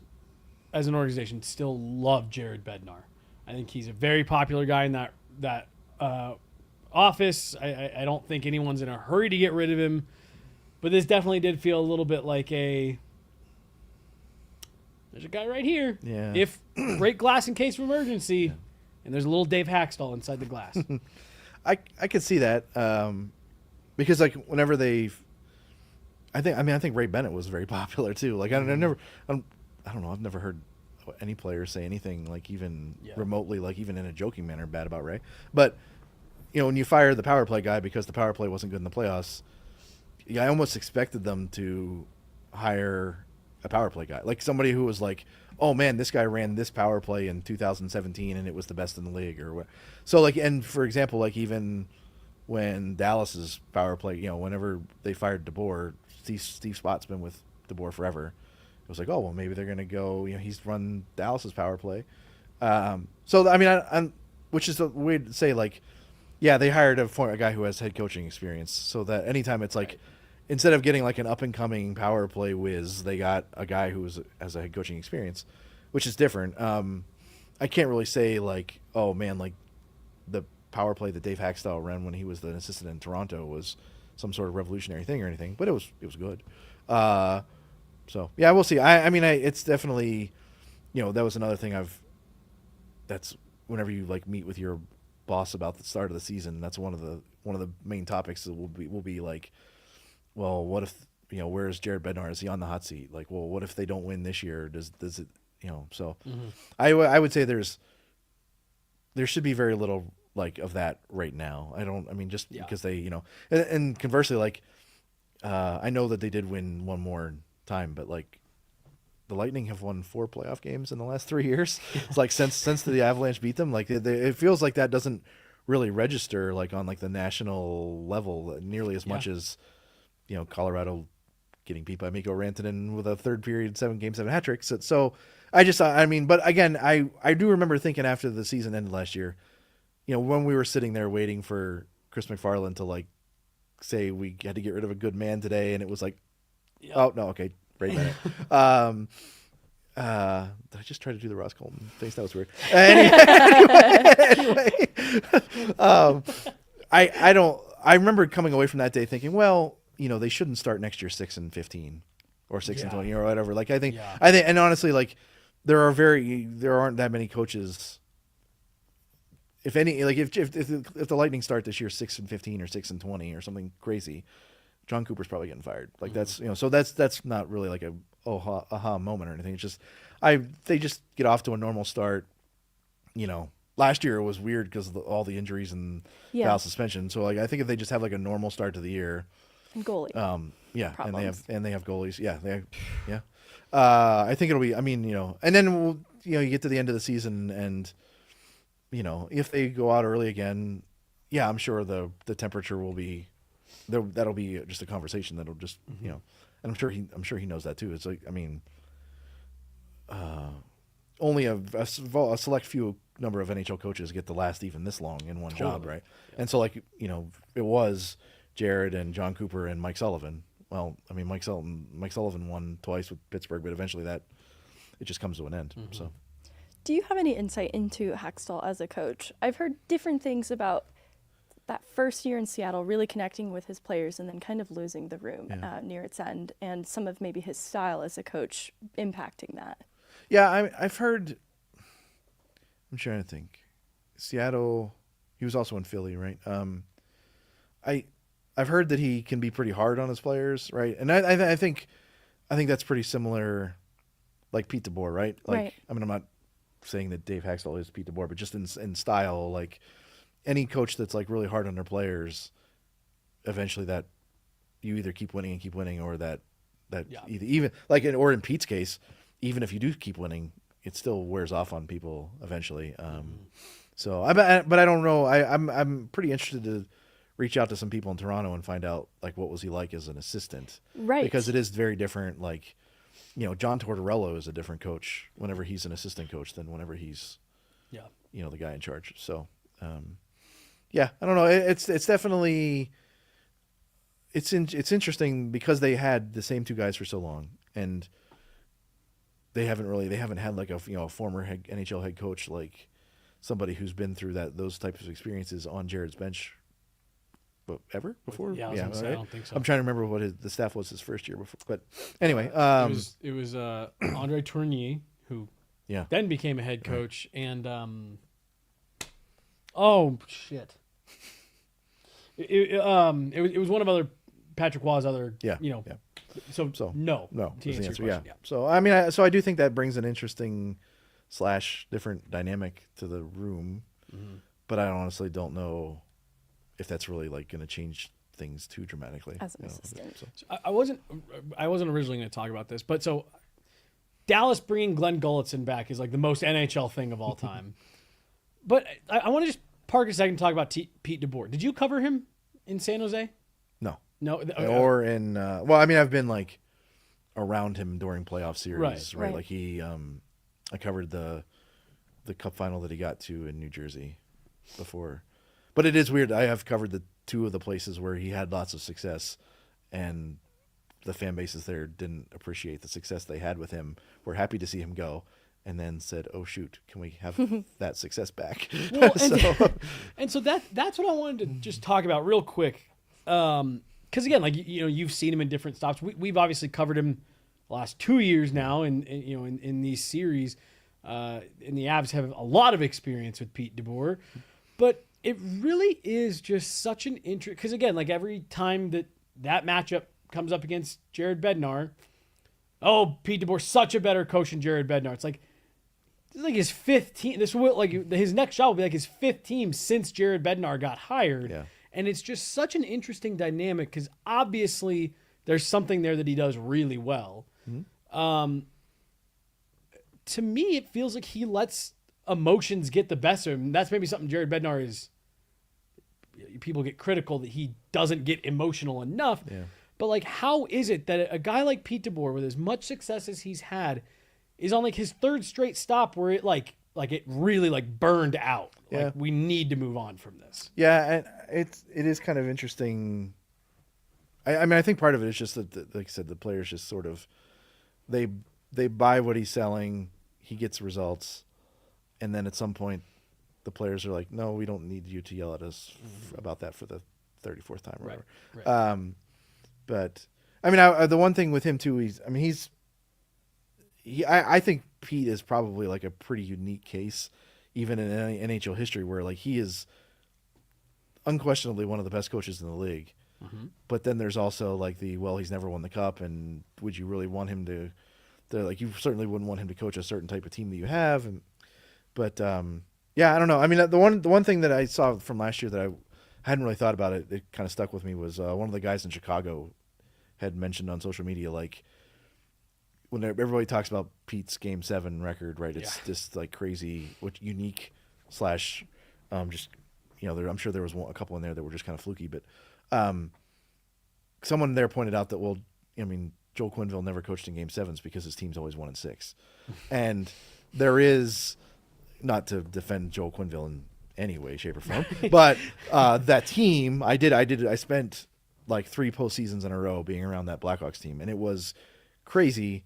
as an organization, still love Jared Bednar. I think he's a very popular guy in that office. I don't think anyone's in a hurry to get rid of him, but this definitely did feel a little bit like there's a guy right here. Yeah. If break glass in case of emergency, and there's a little Dave Haxtell inside the glass. I could see that because like whenever I think Ray Bennett was very popular too. Like I don't know. I've never heard any player say anything like even remotely, like even in a joking manner, bad about Ray. But when you fire the power play guy because the power play wasn't good in the playoffs, I almost expected them to hire a power play guy, like somebody who was like, oh man, this guy ran this power play in 2017 and it was the best in the league, or what. So like, and for example, like even when Dallas's power play, whenever they fired DeBoer, Steve Spott's been with DeBoer forever. It was like, oh well, maybe they're gonna go. He's run Dallas's power play. So I mean, I'm which is a way to say like, yeah, they hired a guy who has head coaching experience, so that anytime it's like, instead of getting like an up and coming power play whiz, they got a guy who has a head coaching experience, which is different. I can't really say like, oh man, like the power play that Dave Haxtell ran when he was the assistant in Toronto was some sort of revolutionary thing or anything, but it was good. So yeah, we'll see. I mean, it's definitely, that was another thing that's whenever you like meet with your boss about the start of the season, that's one of the main topics that will be like, well, what if, where's Jared Bednar? Is he on the hot seat? Like, well, what if they don't win this year? Does it, so I would say there should be very little like of that right now. Just because they, and conversely, like, I know that they did win one more time, but like the Lightning have won 4 playoff games in the last 3 years. It's like since the Avalanche beat them, like it feels like that doesn't really register like on like the national level nearly as much as, Colorado getting beat by Mikko Rantanen with a third period 7-game 7 hat trick. So but again, I do remember thinking after the season ended last year, when we were sitting there waiting for Chris McFarland to like say we had to get rid of a good man today, and it was like, oh no, okay, Ray Bennett. Did I just try to do the Ross Colton face? That was weird. I remember coming away from that day thinking, well, they shouldn't start next year 6-15 or 6-20 or whatever. Like I think, and honestly, like there aren't that many coaches. If any, like if the Lightning start this year 6-15 or 6-20 or something crazy, John Cooper's probably getting fired. Like that's so that's not really like a aha moment or anything. It's just they just get off to a normal start. Last year it was weird because of all the injuries and foul suspension. So like I think if they just have like a normal start to the year, and goalie, problems. and they have goalies. I think it'll be. I mean, and then you get to the end of the season and. If they go out early again, I'm sure the temperature will be there. That'll be just a conversation that'll just, and I'm sure he knows that too. It's like, I mean, only a select few number of NHL coaches get to last even this long in one job. Right. Yeah. And so like, it was Jared and John Cooper and Mike Sullivan. Well, I mean, Mike Sullivan won twice with Pittsburgh, but eventually it just comes to an end. So. Do you have any insight into Haxtell as a coach? I've heard different things about that first year in Seattle, really connecting with his players and then kind of losing the room near its end, and some of maybe his style as a coach impacting that. Yeah, I've heard. I'm trying to think. Seattle. He was also in Philly, right? I've heard that he can be pretty hard on his players, right? And I think that's pretty similar, like Pete DeBoer, right? Like, right. I mean, I'm not saying that Dave Haxtell is Pete DeBoer, but just in style, like any coach that's like really hard on their players, eventually that you either keep winning or that even like or in Pete's case, even if you do keep winning, it still wears off on people eventually. So but I don't know. I'm pretty interested to reach out to some people in Toronto and find out like what was he like as an assistant, right? Because it is very different. Like. John Tortorella is a different coach whenever he's an assistant coach than whenever he's, the guy in charge. So, I don't know. It's definitely, it's interesting because they had the same two guys for so long, and they haven't had like a former NHL head coach, like somebody who's been through those types of experiences on Jared's bench ever before. Yeah, I was gonna say, I don't think so. I'm trying to remember what the staff was his first year before. But anyway, it was Andre Tournier, who then became a head coach, and oh shit, it was one of other Patrick Waugh's other So no was to the answer answer. your Yeah. question, So I mean, I do think that brings an interesting / different dynamic to the room, but I honestly don't know if that's really like going to change things too dramatically as an assistant. So. So I wasn't originally going to talk about this, but so Dallas bringing Glenn Gulletson back is like the most NHL thing of all time. But I want to just park a second and talk about Pete DeBoer. Did you cover him in San Jose? No. Or in well, I mean, I've been like around him during playoff series, right? Like he, I covered the cup final that he got to in New Jersey before, but it is weird. I have covered the two of the places where he had lots of success, and the fan bases there didn't appreciate the success they had with him. We're happy to see him go, and then said, "Oh shoot, can we have that success back?" Well, and so that's what I wanted to just talk about real quick. Because again, like you've seen him in different stops. We've obviously covered him the last 2 years now, in these series. And the Avs have a lot of experience with Pete DeBoer, but it really is just such an interest. Because again, like every time that matchup comes up against Jared Bednar, Pete DeBoer's such a better coach than Jared Bednar. It's like this is like his fifth team. This will like his next shot will be like his fifth team since Jared Bednar got hired. Yeah. And it's just such an interesting dynamic because obviously there's something there that he does really well. Mm-hmm. To me, it feels like he lets emotions get the best of him. That's maybe something Jared Bednar is. People get critical that he doesn't get emotional enough. Yeah. But like, how is it that a guy like Pete DeBoer, with as much success as he's had, is on like his third straight stop where it like it really like burned out. Yeah. Like we need to move on from this. Yeah, and it is kind of interesting. I mean, I think part of it is just that, like I said, the players just sort of they buy what he's selling. He gets results, and then at some point, the players are like, "No, we don't need you to yell at us about that for the 34th time or whatever." Right. But I mean, the one thing with him too, I think Pete is probably like a pretty unique case, even in NHL history, where like he is unquestionably one of the best coaches in the league. Mm-hmm. But then there's also like he's never won the cup, and would you really want him to? Like you certainly wouldn't want him to coach a certain type of team that you have. But yeah, I don't know. I mean, the one thing that I saw from last year that I hadn't really thought about it kind of stuck with me was one of the guys in Chicago had mentioned on social media, like, when everybody talks about Pete's Game 7 record, right? It's just like crazy, unique / just, I'm sure there was a couple in there that were just kind of fluky, but someone there pointed out that, well, I mean, Joel Quenneville never coached in Game 7s because his team's always 1-6. And there is, not to defend Joel Quenneville in any way, shape, or form, but that team, I spent like 3 postseasons in a row being around that Blackhawks team, and it was crazy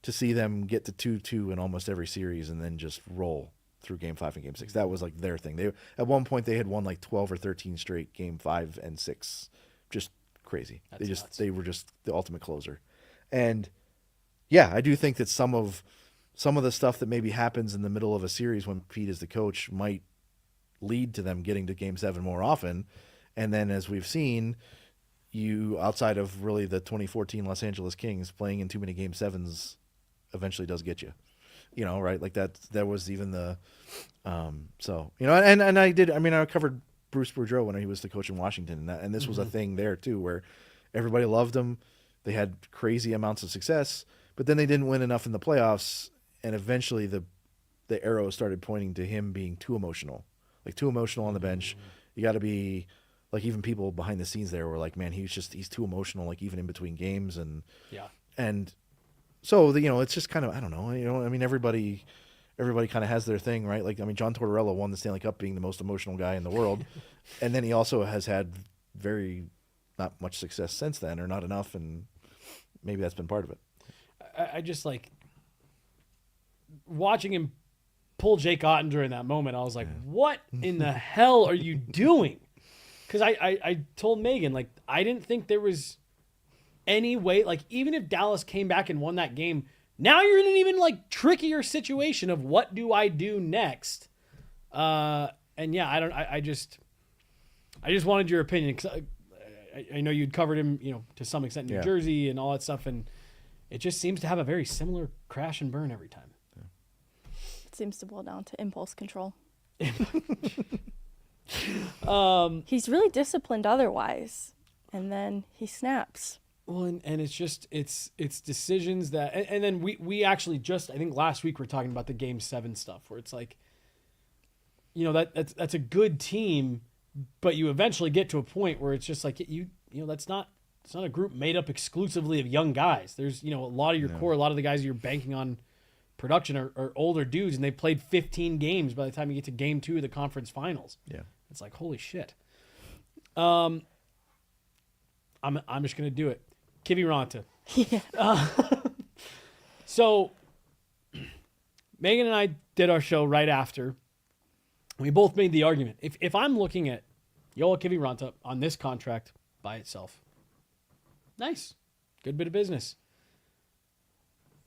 to see them get to 2-2 in almost every series and then just roll through Game 5 and Game 6. That was like their thing. They at one point they had won like 12 or 13 straight Game 5 and 6. Just crazy. They were just the ultimate closer. And yeah, I do think that some of the stuff that maybe happens in the middle of a series when Pete is the coach might lead to them getting to Game 7 more often. And then, as we've seen, you, outside of really the 2014 Los Angeles Kings, playing in too many Game 7s eventually does get you. Right? Like that was even the and I covered Bruce Boudreau when he was the coach in Washington, and this was a thing there too, where everybody loved him. They had crazy amounts of success, but then they didn't win enough in the playoffs, and eventually the arrow started pointing to him being too emotional on the bench. You got to be like, even people behind the scenes there were like, man, he's too emotional, like even in between games, and so it's just kind of, I don't know, I mean, everybody kind of has their thing, right? Like, I mean, John Tortorella won the Stanley Cup being the most emotional guy in the world, and then he also has had not much success since then, or not enough, and maybe that's been part of it. I just like watching him pull Jake Otten during that moment. I was like, what in the hell are you doing? because I told Megan, like, I didn't think there was any way, like, even if Dallas came back and won that game, now you're in an even, like, trickier situation of what do I do next? And yeah, I just wanted your opinion, because I know you'd covered him, you know, to some extent in New Jersey and all that stuff, and it just seems to have a very similar crash and burn every time. It seems to boil down to impulse control. He's really disciplined otherwise, and then he snaps. Well, and it's just it's decisions that, and then we actually just, I think last week we're talking about the Game 7 stuff, where it's like, you know, that's a good team, but you eventually get to a point where it's just like you know it's not a group made up exclusively of young guys. There's, you know, a lot of your core, a lot of the guys you're banking on production are older dudes, and they played 15 games by the time you get to Game 2 of the conference finals. Yeah, it's like, holy shit. I'm just gonna do it. Kiviranta. Yeah. So Megan and I did our show right after. We both made the argument. If I'm looking at Joel Kiviranta on this contract by itself, nice, good bit of business.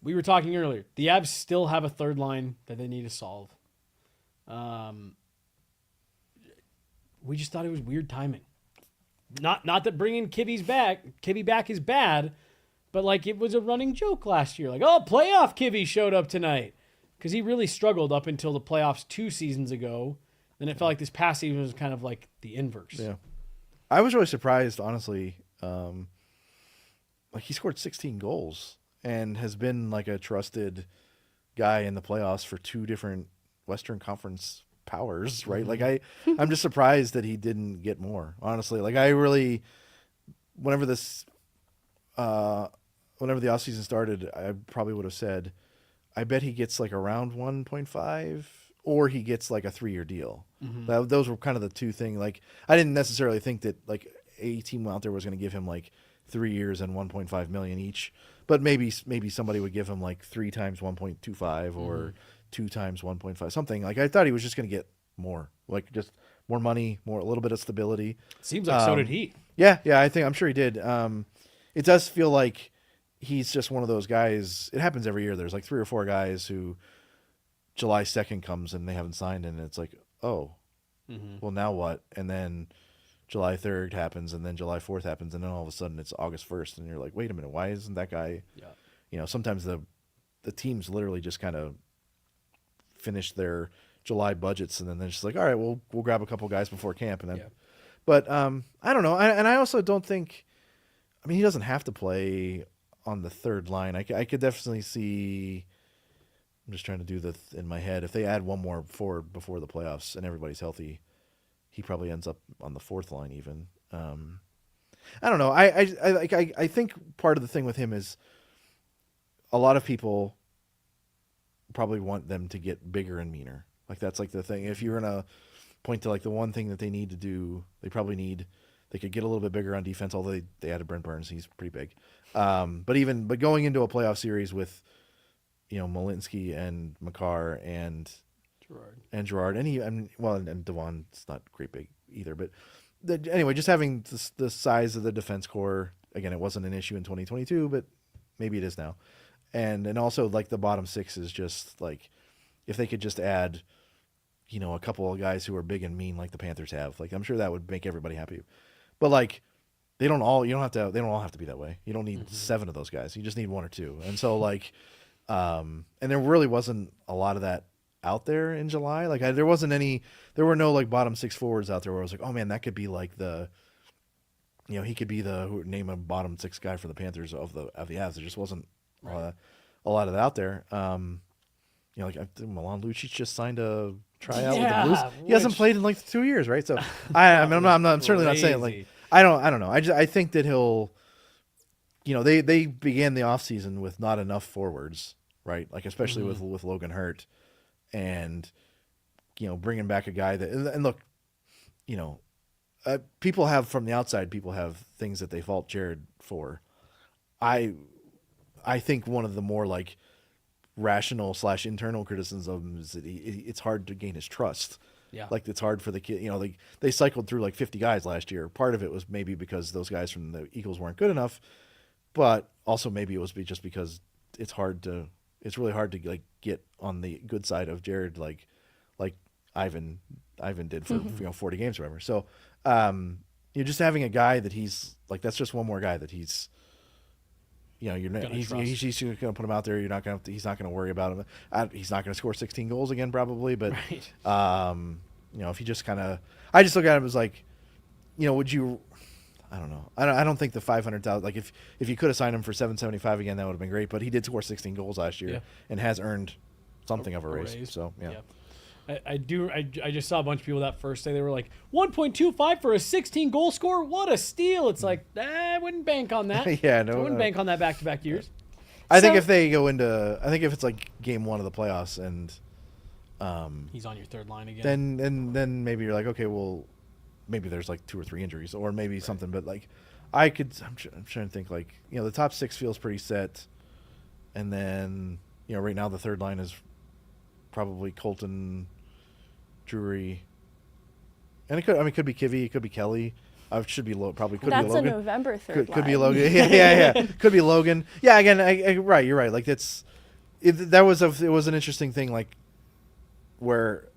We were talking earlier. The Avs still have a third line that they need to solve. We just thought it was weird timing. Not that bringing Kivy back is bad, but like it was a running joke last year. Like, oh, playoff Kivy showed up tonight, because he really struggled up until the playoffs 2 seasons ago. Then it felt like this past season was kind of like the inverse. Yeah, I was really surprised, honestly. Like, he scored 16 goals and has been like a trusted guy in the playoffs for 2 different Western Conference powers, right? Like, I'm just surprised that he didn't get more, honestly. Like, I really, whenever the offseason started, I probably would have said, I bet he gets like around 1.5, or he gets like a 3-year deal. Those were kind of the 2 things. Like, I didn't necessarily think that like a team out there was going to give him like 3 years and 1.5 million each, but maybe somebody would give him like 3 times 1.25 or 2 times 1.5, something. Like, I thought he was just going to get more, like just more money, a little bit of stability. Seems like so did he. Yeah, I'm sure he did. It does feel like he's just one of those guys. It happens every year. There's like 3 or 4 guys who July 2nd comes and they haven't signed, and it's like, oh, well, now what? And then July 3rd happens, and then July 4th happens, and then all of a sudden it's August 1st, and you're like, wait a minute, why isn't that guy? Yeah. You know, sometimes the teams literally just kind of finish their July budgets, and then they're just like, all right, we'll grab a couple guys before camp, and then. Yeah. But I don't know, and I also don't think. I mean, he doesn't have to play on the third line. I could definitely see. I'm just trying to do this in my head. If they add one more forward before the playoffs and everybody's healthy, he probably ends up on the fourth line even. I don't know. I think part of the thing with him is a lot of people probably want them to get bigger and meaner. Like, that's like the thing. If you're going to point to like the one thing that they need to do, they could get a little bit bigger on defense, although they added Brent Burns. He's pretty big. But going into a playoff series with, you know, Malinsky and Makar and Gerard, and Devon's not great big either. But anyway, just having the size of the defense core, again, it wasn't an issue in 2022, but maybe it is now. And also like the bottom 6 is just like, if they could just add, you know, a couple of guys who are big and mean like the Panthers have, like, I'm sure that would make everybody happy. But like, they don't all have to be that way. You don't need 7 of those guys. You just need 1 or 2. And so like, and there really wasn't a lot of that out there in July. Like, there were no like bottom 6 forwards out there where I was like, oh man, that could be like he could be name a bottom 6 guy for the Panthers of the Avs. There just wasn't a lot of that out there. You know, like Milan Lucic just signed a tryout with the Blues. He hasn't played in like 2 years, right? So I'm certainly not saying like, I don't know. I think that he'll, you know, they began the offseason with not enough forwards, right? Like, especially with Logan Hurt, and, you know, bringing back a guy that, and look, you know, people have, from the outside, people have things that they fault Jared for. I think one of the more like rational / internal criticisms is that it's hard to gain his trust Yeah. Like it's hard for the kid. They cycled through like 50 guys last year. Part of it was maybe because those guys from the Eagles weren't good enough, but also maybe it was just because it's really hard to like get on the good side of Jared like Ivan did for 40 games or whatever. So you're just having a guy that he's like, that's just one more guy that he's he's going to put him out there. He's not going to worry about him. He's not going to score 16 goals again probably, but Right. if he just I just look at him as like, would you? I don't know. I don't think the 500,000. Like if you could have signed him for 775 again, that would have been great. But he did score 16 goals last year and has earned something of a raise. So yeah. I just saw a bunch of people that first day they were like 1.25 for a 16 goal score. What a steal! It's like I wouldn't bank on that. Yeah, I wouldn't bank on that back-to-back years. I think if they go into, if it's like game one of the playoffs and he's on your third line again. Then maybe you're like, okay, well, maybe there's like 2 or 3 injuries or maybe something. But like, I'm trying to think like the top 6 feels pretty set, and then right now the third line is probably Colton, Drury, and it could be Kivy, it could be Kelly. Should be probably could That's be Logan. a November third line. Could be Logan. Yeah. Could be Logan. Yeah. Again, right. You're right. Like it was an interesting thing. Like where,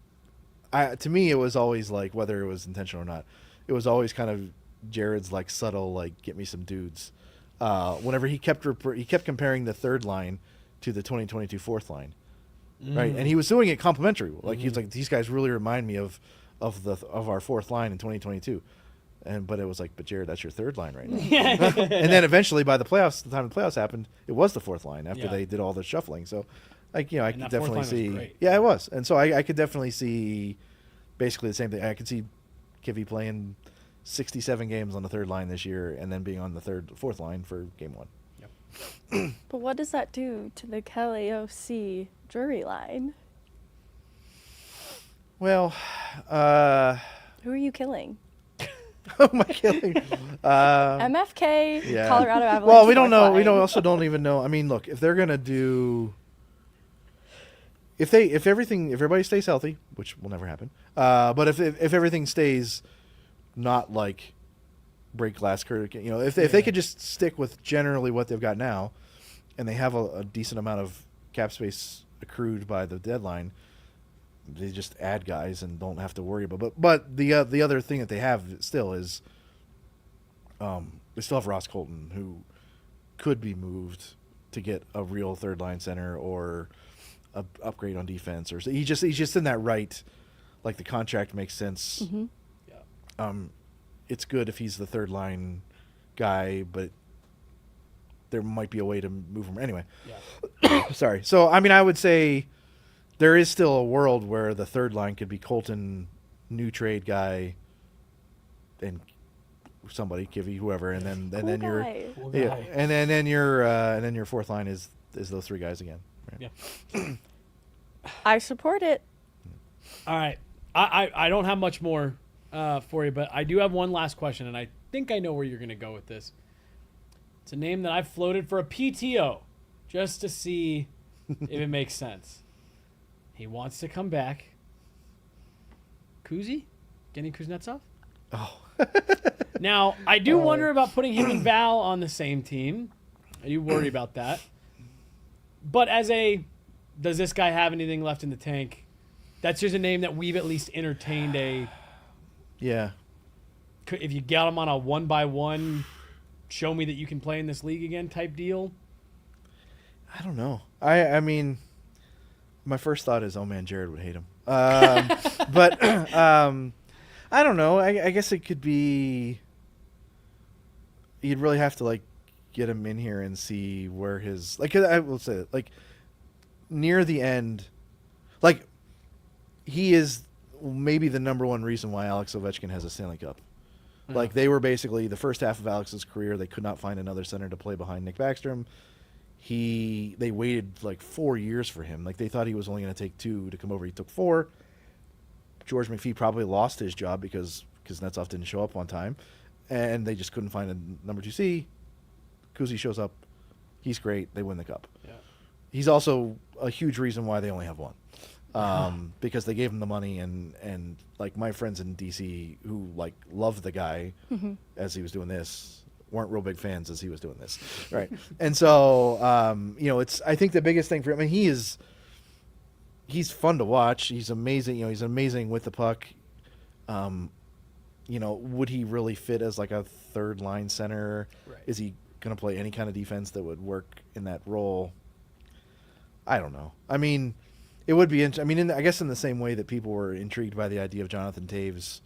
to me, it was always like whether it was intentional or not. It was always kind of Jared's like subtle like get me some dudes. Whenever he kept comparing the third line to the 2022 fourth line. Right, and he was doing it complimentary. Like he's like, these guys really remind me of our fourth line in 2022, but it was like, but Jared, that's your third line right now. And then eventually, by the time the playoffs happened, it was the fourth line after they did all the shuffling. So, I could definitely see. Yeah, it was, and so I could definitely see basically the same thing. I could see Kivy playing 67 games on the third line this year, and then being on the fourth line for game one. But what does that do to the Kelly OC Drury line? Well, who are you killing? who am I killing? MFK, yeah. Colorado Avalanche. Well, we don't know. fourth We line. also don't even know. I mean, look, if they're gonna do, if everybody stays healthy, which will never happen, but if everything stays not like break glass curtain, if they could just stick with generally what they've got now, and they have a decent amount of cap space accrued by the deadline, they just add guys and don't have to worry about. But the other thing that they have still is, they still have Ross Colton, who could be moved to get a real third line center or a upgrade on defense, or he's just in that right, like the contract makes sense. Mm-hmm. Yeah. It's good if he's the third line guy, but there might be a way to move him anyway. Yeah. Sorry. So, I mean, I would say there is still a world where the third line could be Colton, new trade guy, and somebody, Kivy, whoever, and then Cool then your guy. Cool yeah, guy. and then your fourth line is those 3 guys again. Right? Yeah. I support it. All right. I don't have much more for you, but I do have one last question, and I think I know where you're going to go with this. It's a name that I've floated for a PTO just to see if it makes sense. He wants to come back. Kuzi? Evgeny Kuznetsov? Oh. Now, I do wonder about putting him and Val on the same team. I do worry about that. But does this guy have anything left in the tank? That's just a name that we've at least entertained Yeah. if you got him on a 1-by-1, show me that you can play in this league again type deal. I don't know. I mean, my first thought is, oh man, Jared would hate him. But I don't know. I guess it could be. You'd really have to like get him in here and see where his I will say it, like near the end, like he is maybe the number one reason why Alex Ovechkin has a Stanley Cup. Mm-hmm. Like they were basically the first half of Alex's career, they could not find another center to play behind Nick Backstrom. They waited like 4 years for him. Like they thought he was only going to take 2 to come over. He took 4. George McPhee probably lost his job because Kuznetsov didn't show up on time, and they just couldn't find a number 2C. Kuzi shows up. He's great. They win the cup. Yeah. He's also a huge reason why they only have 1. because they gave him the money, and like my friends in DC who like loved the guy as he was doing this weren't real big fans as he was doing this, right? And so I think the biggest thing for him, I mean, he's fun to watch. He's amazing. He's amazing with the puck. Would he really fit as like a third line center? Right. Is he going to play any kind of defense that would work in that role? I don't know. I mean, it would be. I mean, I guess in the same way that people were intrigued by the idea of Jonathan Taves,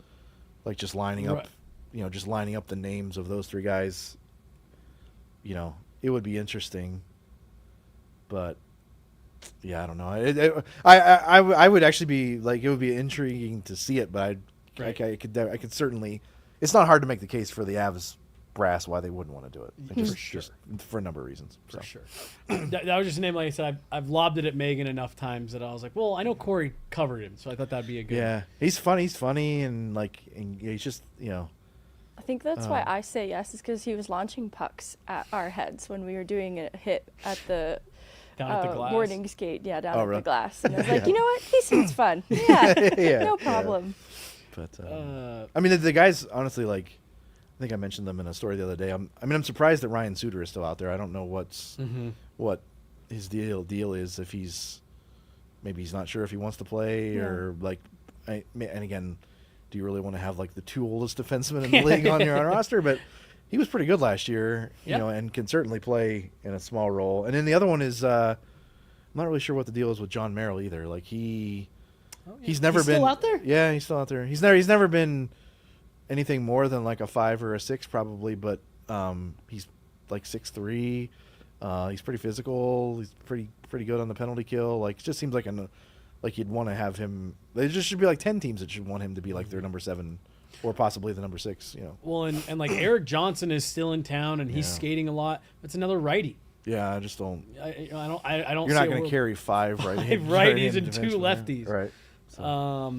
like just lining up, just lining up the names of those three guys. It would be interesting. But yeah, I don't know. I would actually be like, it would be intriguing to see it, but I could certainly. It's not hard to make the case for the Avs brass why they wouldn't want to do it. Just for a number of reasons. For sure. that was just a name, like I said, I've lobbed it at Megan enough times that I was like, well, I know Corey covered him, so I thought that'd be a good. Yeah, he's funny, and he's just I think that's why I say yes, is because he was launching pucks at our heads when we were doing a hit at the down at the glass. boarding skate, down at really? the glass. And I was like, you know what? He seems fun. Yeah, no problem. But I mean, the guys honestly, like, I think I mentioned them in a story the other day. I'm surprised that Ryan Suter is still out there. I don't know what his deal is. If maybe he's not sure if he wants to play or like, and again, do you really want to have like the two oldest defensemen in the league on your roster? But he was pretty good last year, and can certainly play in a small role. And then the other one is, I'm not really sure what the deal is with John Merrill either. Like he's never been still out there. Yeah, he's still out there. He's never been anything more than like a 5 or a 6 probably, but he's like 6'3". He's pretty physical. He's pretty good on the penalty kill. Like, it just seems like you'd want to have him. There just should be like 10 teams that should want him to be like their number 7 or possibly the number 6. Well, and like Eric Johnson is still in town and he's skating a lot. That's another righty. Yeah, I just don't. I don't. You're not going to carry 5 righties and 2 lefties. Right. So.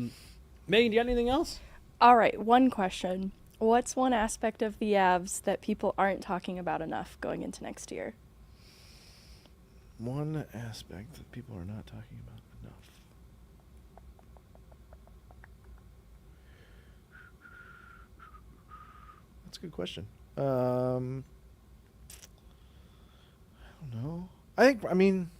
Megan, do you got anything else? All right, one question. What's one aspect of the Avs that people aren't talking about enough going into next year? One aspect that people are not talking about enough. That's a good question. I don't know. I mean,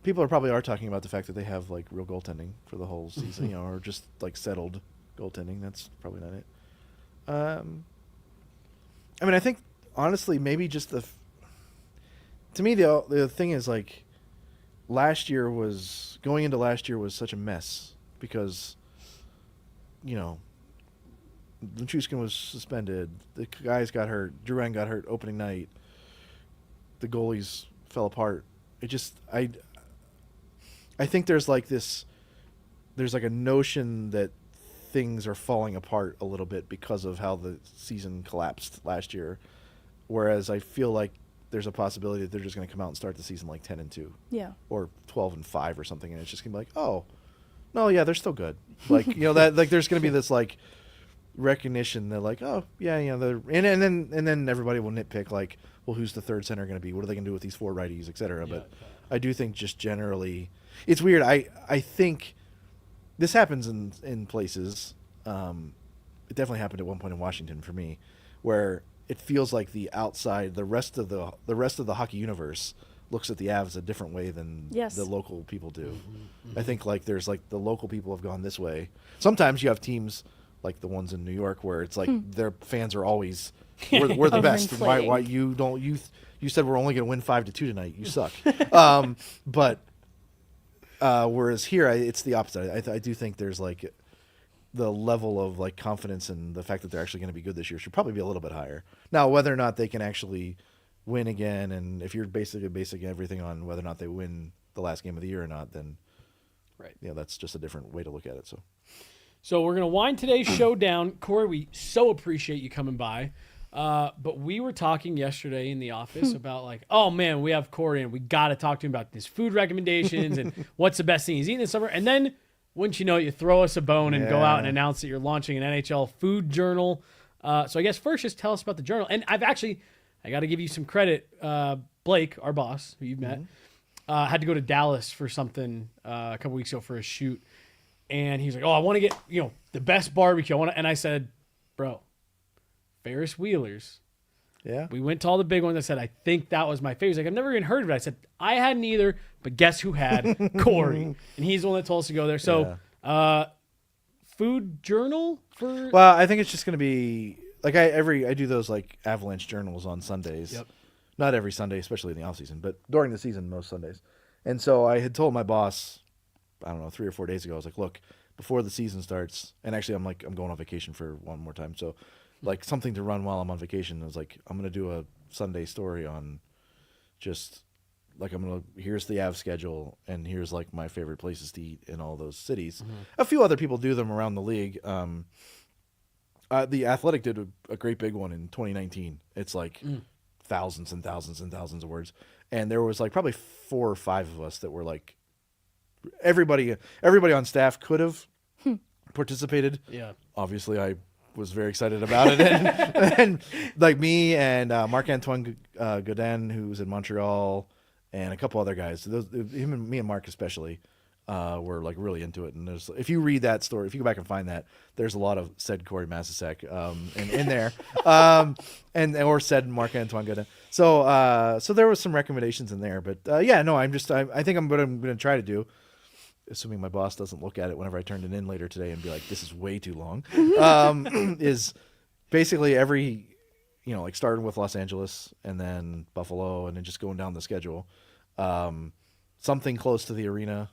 people are probably talking about the fact that they have like real goaltending for the whole season, or just like settled goaltending. That's probably not it. I mean, I think honestly, maybe just to me the thing is like going into last year was such a mess because Luchuskin was suspended, the guys got hurt, Drouin got hurt opening night, the goalies fell apart. It just I think there's like a notion that things are falling apart a little bit because of how the season collapsed last year, whereas I feel like there's a possibility that they're just going to come out and start the season like 10-2, or 12-5 or something, and it's just going to be like, oh, no, yeah, they're still good, like that, like there's going to be this like recognition that like, oh yeah, and then everybody will nitpick like, well, who's the third center going to be? What are they going to do with these 4 righties, etc. But I do think just generally, it's weird. I think this happens in places. It definitely happened at one point in Washington for me, where it feels like the outside, the rest of the hockey universe looks at the Avs a different way than the local people do. I think like there's like the local people have gone this way. Sometimes you have teams like the ones in New York where it's like their fans are always we're the best. Why you don't you said we're only going to win 5-2 tonight. You suck. But whereas here it's the opposite. I do think there's like the level of like confidence and the fact that they're actually going to be good this year should probably be a little bit higher. Now, whether or not they can actually win again, and if you're basically basing everything on whether or not they win the last game of the year or not, then that's just a different way to look at it. So we're going to wind today's show down. Corey, we so appreciate you coming by. But we were talking yesterday in the office about like, oh man, we have Corey and we got to talk to him about his food recommendations and what's the best thing he's eating this summer. And then wouldn't you know it, you throw us a bone and go out and announce that you're launching an NHL food journal. So I guess first just tell us about the journal. And I got to give you some credit. Blake, our boss, who you've met, had to go to Dallas for something a couple weeks ago for a shoot, and he's like, "Oh, I want to get the best barbecue." And I said, "Bro, Ferris Wheelers." Yeah. We went to all the big ones. I said, "I think that was my favorite." He's like, "I've never even heard of it." I said, "I hadn't either, but guess who had? Corey." And he's the one that told us to go there. So, food journal for. Well, I think it's just gonna be like I do those like Avalanche journals on Sundays. Yep. Not every Sunday, especially in the off season, but during the season, most Sundays. And so I had told my boss, I don't know, 3 or 4 days ago, I was like, look, before the season starts, and actually I'm going on vacation for one more time. So like something to run while I'm on vacation. I was like, I'm going to do a Sunday story on just like, here's the Av schedule and here's like my favorite places to eat in all those cities. A few other people do them around the league. The Athletic did a great big one in 2019. It's like thousands and thousands and thousands of words. And there was like probably 4 or 5 of us that were like, everybody on staff could have participated. Yeah. Obviously I was very excited about it. And like me and Marc-Antoine Godin, who's in Montreal, and a couple other guys, me and Mark especially, were like really into it. And if you read that story, if you go back and find that, there's a lot of said Corey Masisak in there, or said Marc-Antoine Godin. So there was some recommendations in there, but I think I'm gonna try to do, assuming my boss doesn't look at it whenever I turn it in later today and be like, this is way too long, is basically every, like starting with Los Angeles and then Buffalo and then just going down the schedule, something close to the arena,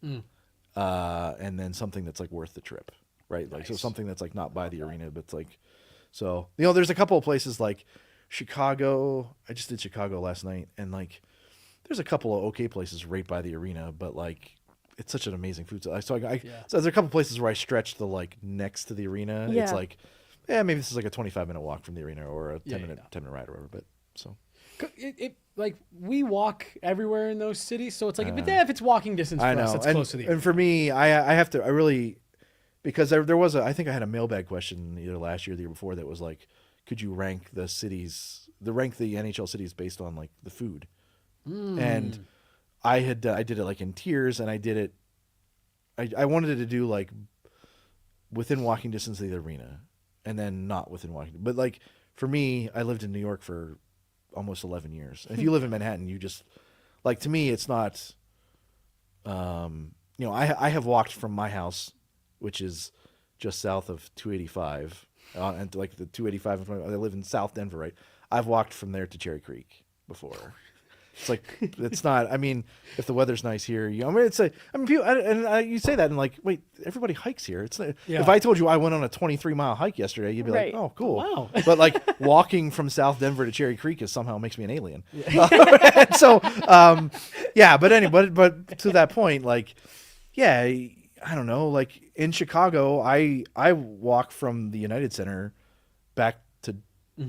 and then something that's like worth the trip, right? Like, so something that's like not by the arena, but it's like, so, there's a couple of places like Chicago. I just did Chicago last night, and like, there's a couple of okay places right by the arena, but like, it's such an amazing food. So so there's a couple places where I stretch the like next to the arena. Yeah. It's like, maybe this is like a 25-minute walk from the arena or a 10-minute ride or whatever. But so It like we walk everywhere in those cities, so it's like, but if it's walking distance for us, it's close to the. And for me, I have to, I really, because there was I think I had a mailbag question either last year or the year before that was like, could you rank the NHL cities based on like the food, and I did it like in tiers, and I did it. I wanted it to do like within walking distance of the arena, and then not within walking. But like for me, I lived in New York for almost 11 years. And if you live in Manhattan, you just like, to me, it's not. I have walked from my house, which is just south of 285, and like the 285. I live in South Denver, right? I've walked from there to Cherry Creek before. It's like, it's not, I mean, if the weather's nice here, people, you say that and like, wait, everybody hikes here. It's not, if I told you I went on a 23-mile hike yesterday, you'd be like, oh, cool. Wow. But like walking from South Denver to Cherry Creek somehow makes me an alien. So, but anyway, but to that point, like, I don't know, like in Chicago, I walk from the United Center back to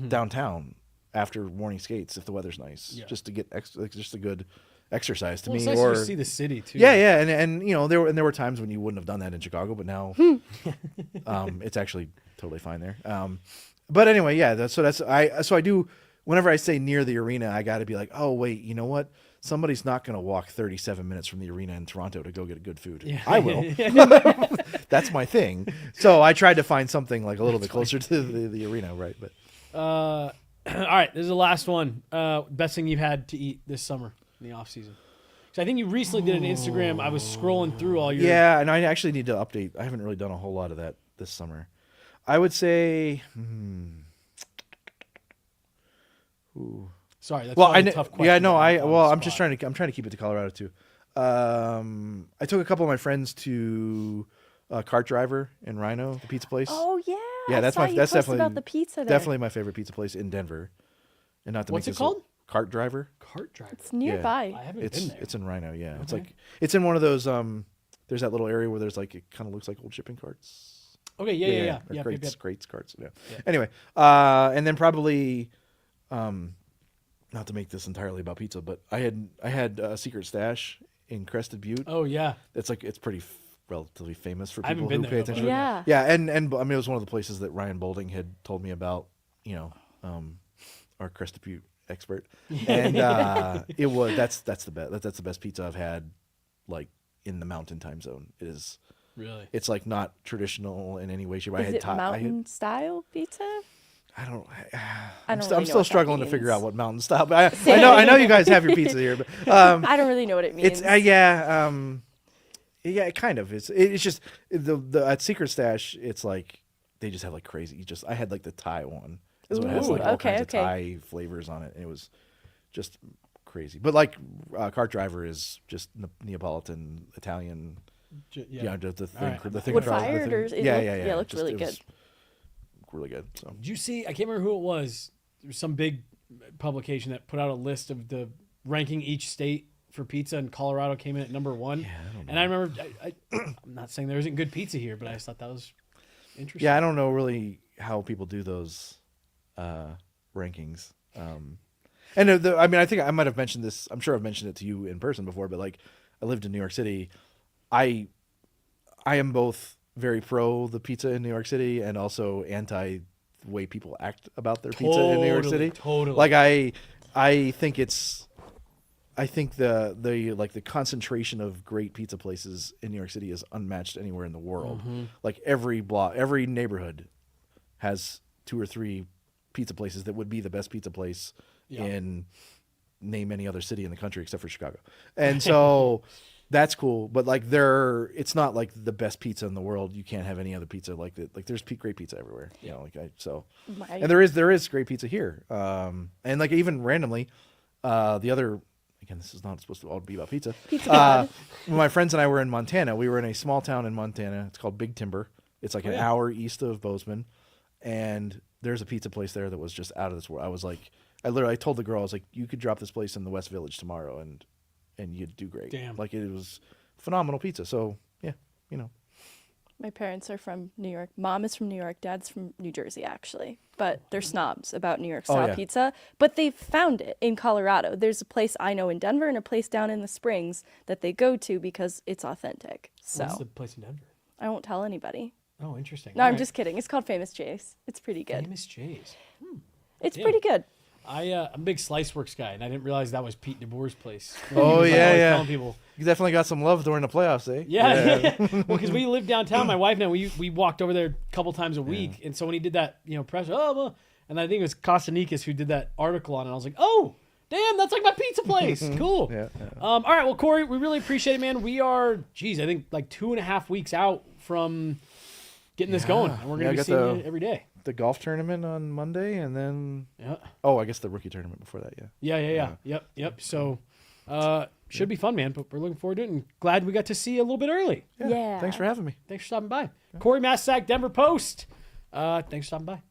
downtown after morning skates if the weather's nice, just to get just a good exercise to me. It's nice to see the city too. And there were times when you wouldn't have done that in Chicago, but now it's actually totally fine there. But anyway, so I do, whenever I say near the arena, I got to be like, oh wait, you know what? Somebody's not going to walk 37 minutes from the arena in Toronto to go get good food. Yeah. I will. That's my thing. So I tried to find something like a little bit closer to the arena, right? But all right, this is the last one. Best thing you've had to eat this summer in the off season. So I think you recently did an Instagram. I was scrolling through all your. Yeah, and I actually need to update. I haven't really done a whole lot of that this summer. I would say. Sorry, that's a tough question. Yeah, no, I'm trying to keep it to Colorado too. I took a couple of my friends to Cart Driver in Rhino, the pizza place. Oh yeah. Yeah, that's definitely about the pizza there. Definitely my favorite pizza place in Denver. And not to What's make it called? Cart Driver. Cart Driver. It's nearby. I haven't been there. It's in Rhino. Yeah, Okay. it's in one of those. There's that little area where there's like, it kind of looks like old shipping carts. Okay. Yeah. Or crates, carts. Yeah. Yeah. Anyway, and then probably, not to make this entirely about pizza, but I had a secret stash in Crested Butte. Oh yeah. It's pretty relatively famous for I haven't people been who there, pay attention. Yeah. Yeah, and I mean, it was one of the places that Ryan Boulding had told me about, our Crested Butte. expert, and that's the best. That's the best pizza I've had, like in the Mountain Time Zone. Really? It's like not traditional in any way, shape. Is it mountain style pizza? I'm really still know what that struggling to figure means. out what mountain style. But I know you guys have your pizza here, but I don't really know what it means. it's yeah, it kind of is. It's just the at Secret Stash, it's like they just have like crazy. I had like the Thai one. So it has like all kinds of Thai flavors on it, and it was just crazy. But like Cart Driver is just Neapolitan Italian. Yeah. The thing. Right. The thing. Wood fired or yeah. It looked really good. Really good. So Did you see? I can't remember who it was. There was some big publication that put out a list of the ranking each state for pizza, and Colorado came in at number 1. Yeah, I don't know. And I remember, I'm not saying there isn't good pizza here, but I just thought that was interesting. Yeah, I don't know really how people do those rankings. And I mean, I think I might have mentioned this. I'm sure I've mentioned it to you in person before, but like, I lived in New York City. I am both very pro the pizza in New York City and also anti the way people act about their pizza in New York City. Totally. Like I think the concentration of great pizza places in New York City is unmatched anywhere in the world. Mm-hmm. Like every neighborhood has 2 or 3 pizza places that would be the best pizza place in name any other city in the country except for Chicago. And so that's cool, but like it's not like the best pizza in the world. You can't have any other pizza like that. Like there's great pizza everywhere, you know. And there is great pizza here. And like even randomly, the other again, this is not supposed to all be about pizza. When my friends and I were in Montana, we were in a small town in Montana. It's called Big Timber. It's like an hour east of Bozeman, and there's a pizza place there that was just out of this world. I was like, I told the girl, I was like, you could drop this place in the West Village tomorrow, and you'd do great. Damn. Like it was phenomenal pizza. So yeah, you know. My parents are from New York. Mom is from New York. Dad's from New Jersey, actually. But they're snobs about New York style pizza. But they found it in Colorado. There's a place I know in Denver and a place down in the Springs that they go to because it's authentic. So What's the place in Denver? I won't tell anybody. Oh, interesting. No, All I'm right. just kidding. It's called Famous Jay's. It's pretty good. Famous J's. It's Damn. pretty good. I'm a big Slice Works guy, and I didn't realize that was Pete DeBoer's place. Oh, He was, yeah, always yeah. telling people. You definitely got some love during the playoffs, eh? Yeah. Well, because we live downtown. My wife and I, we walked over there a couple times a week, and so when he did that, press, and I think it was Kostanikis who did that article on it. I was like, oh, damn, that's like my pizza place. Cool. Yeah. All right, well, Corey, we really appreciate it, man. We are, I think like 2.5 weeks out from getting this going, and we're gonna be seeing you every day. The golf tournament on Monday, and then I guess the rookie tournament before that. Yeah. Yep. So, should be fun, man. But we're looking forward to it, and glad we got to see you a little bit early. Yeah. Thanks for having me. Thanks for stopping by, Corey Masisak, Denver Post. Thanks for stopping by.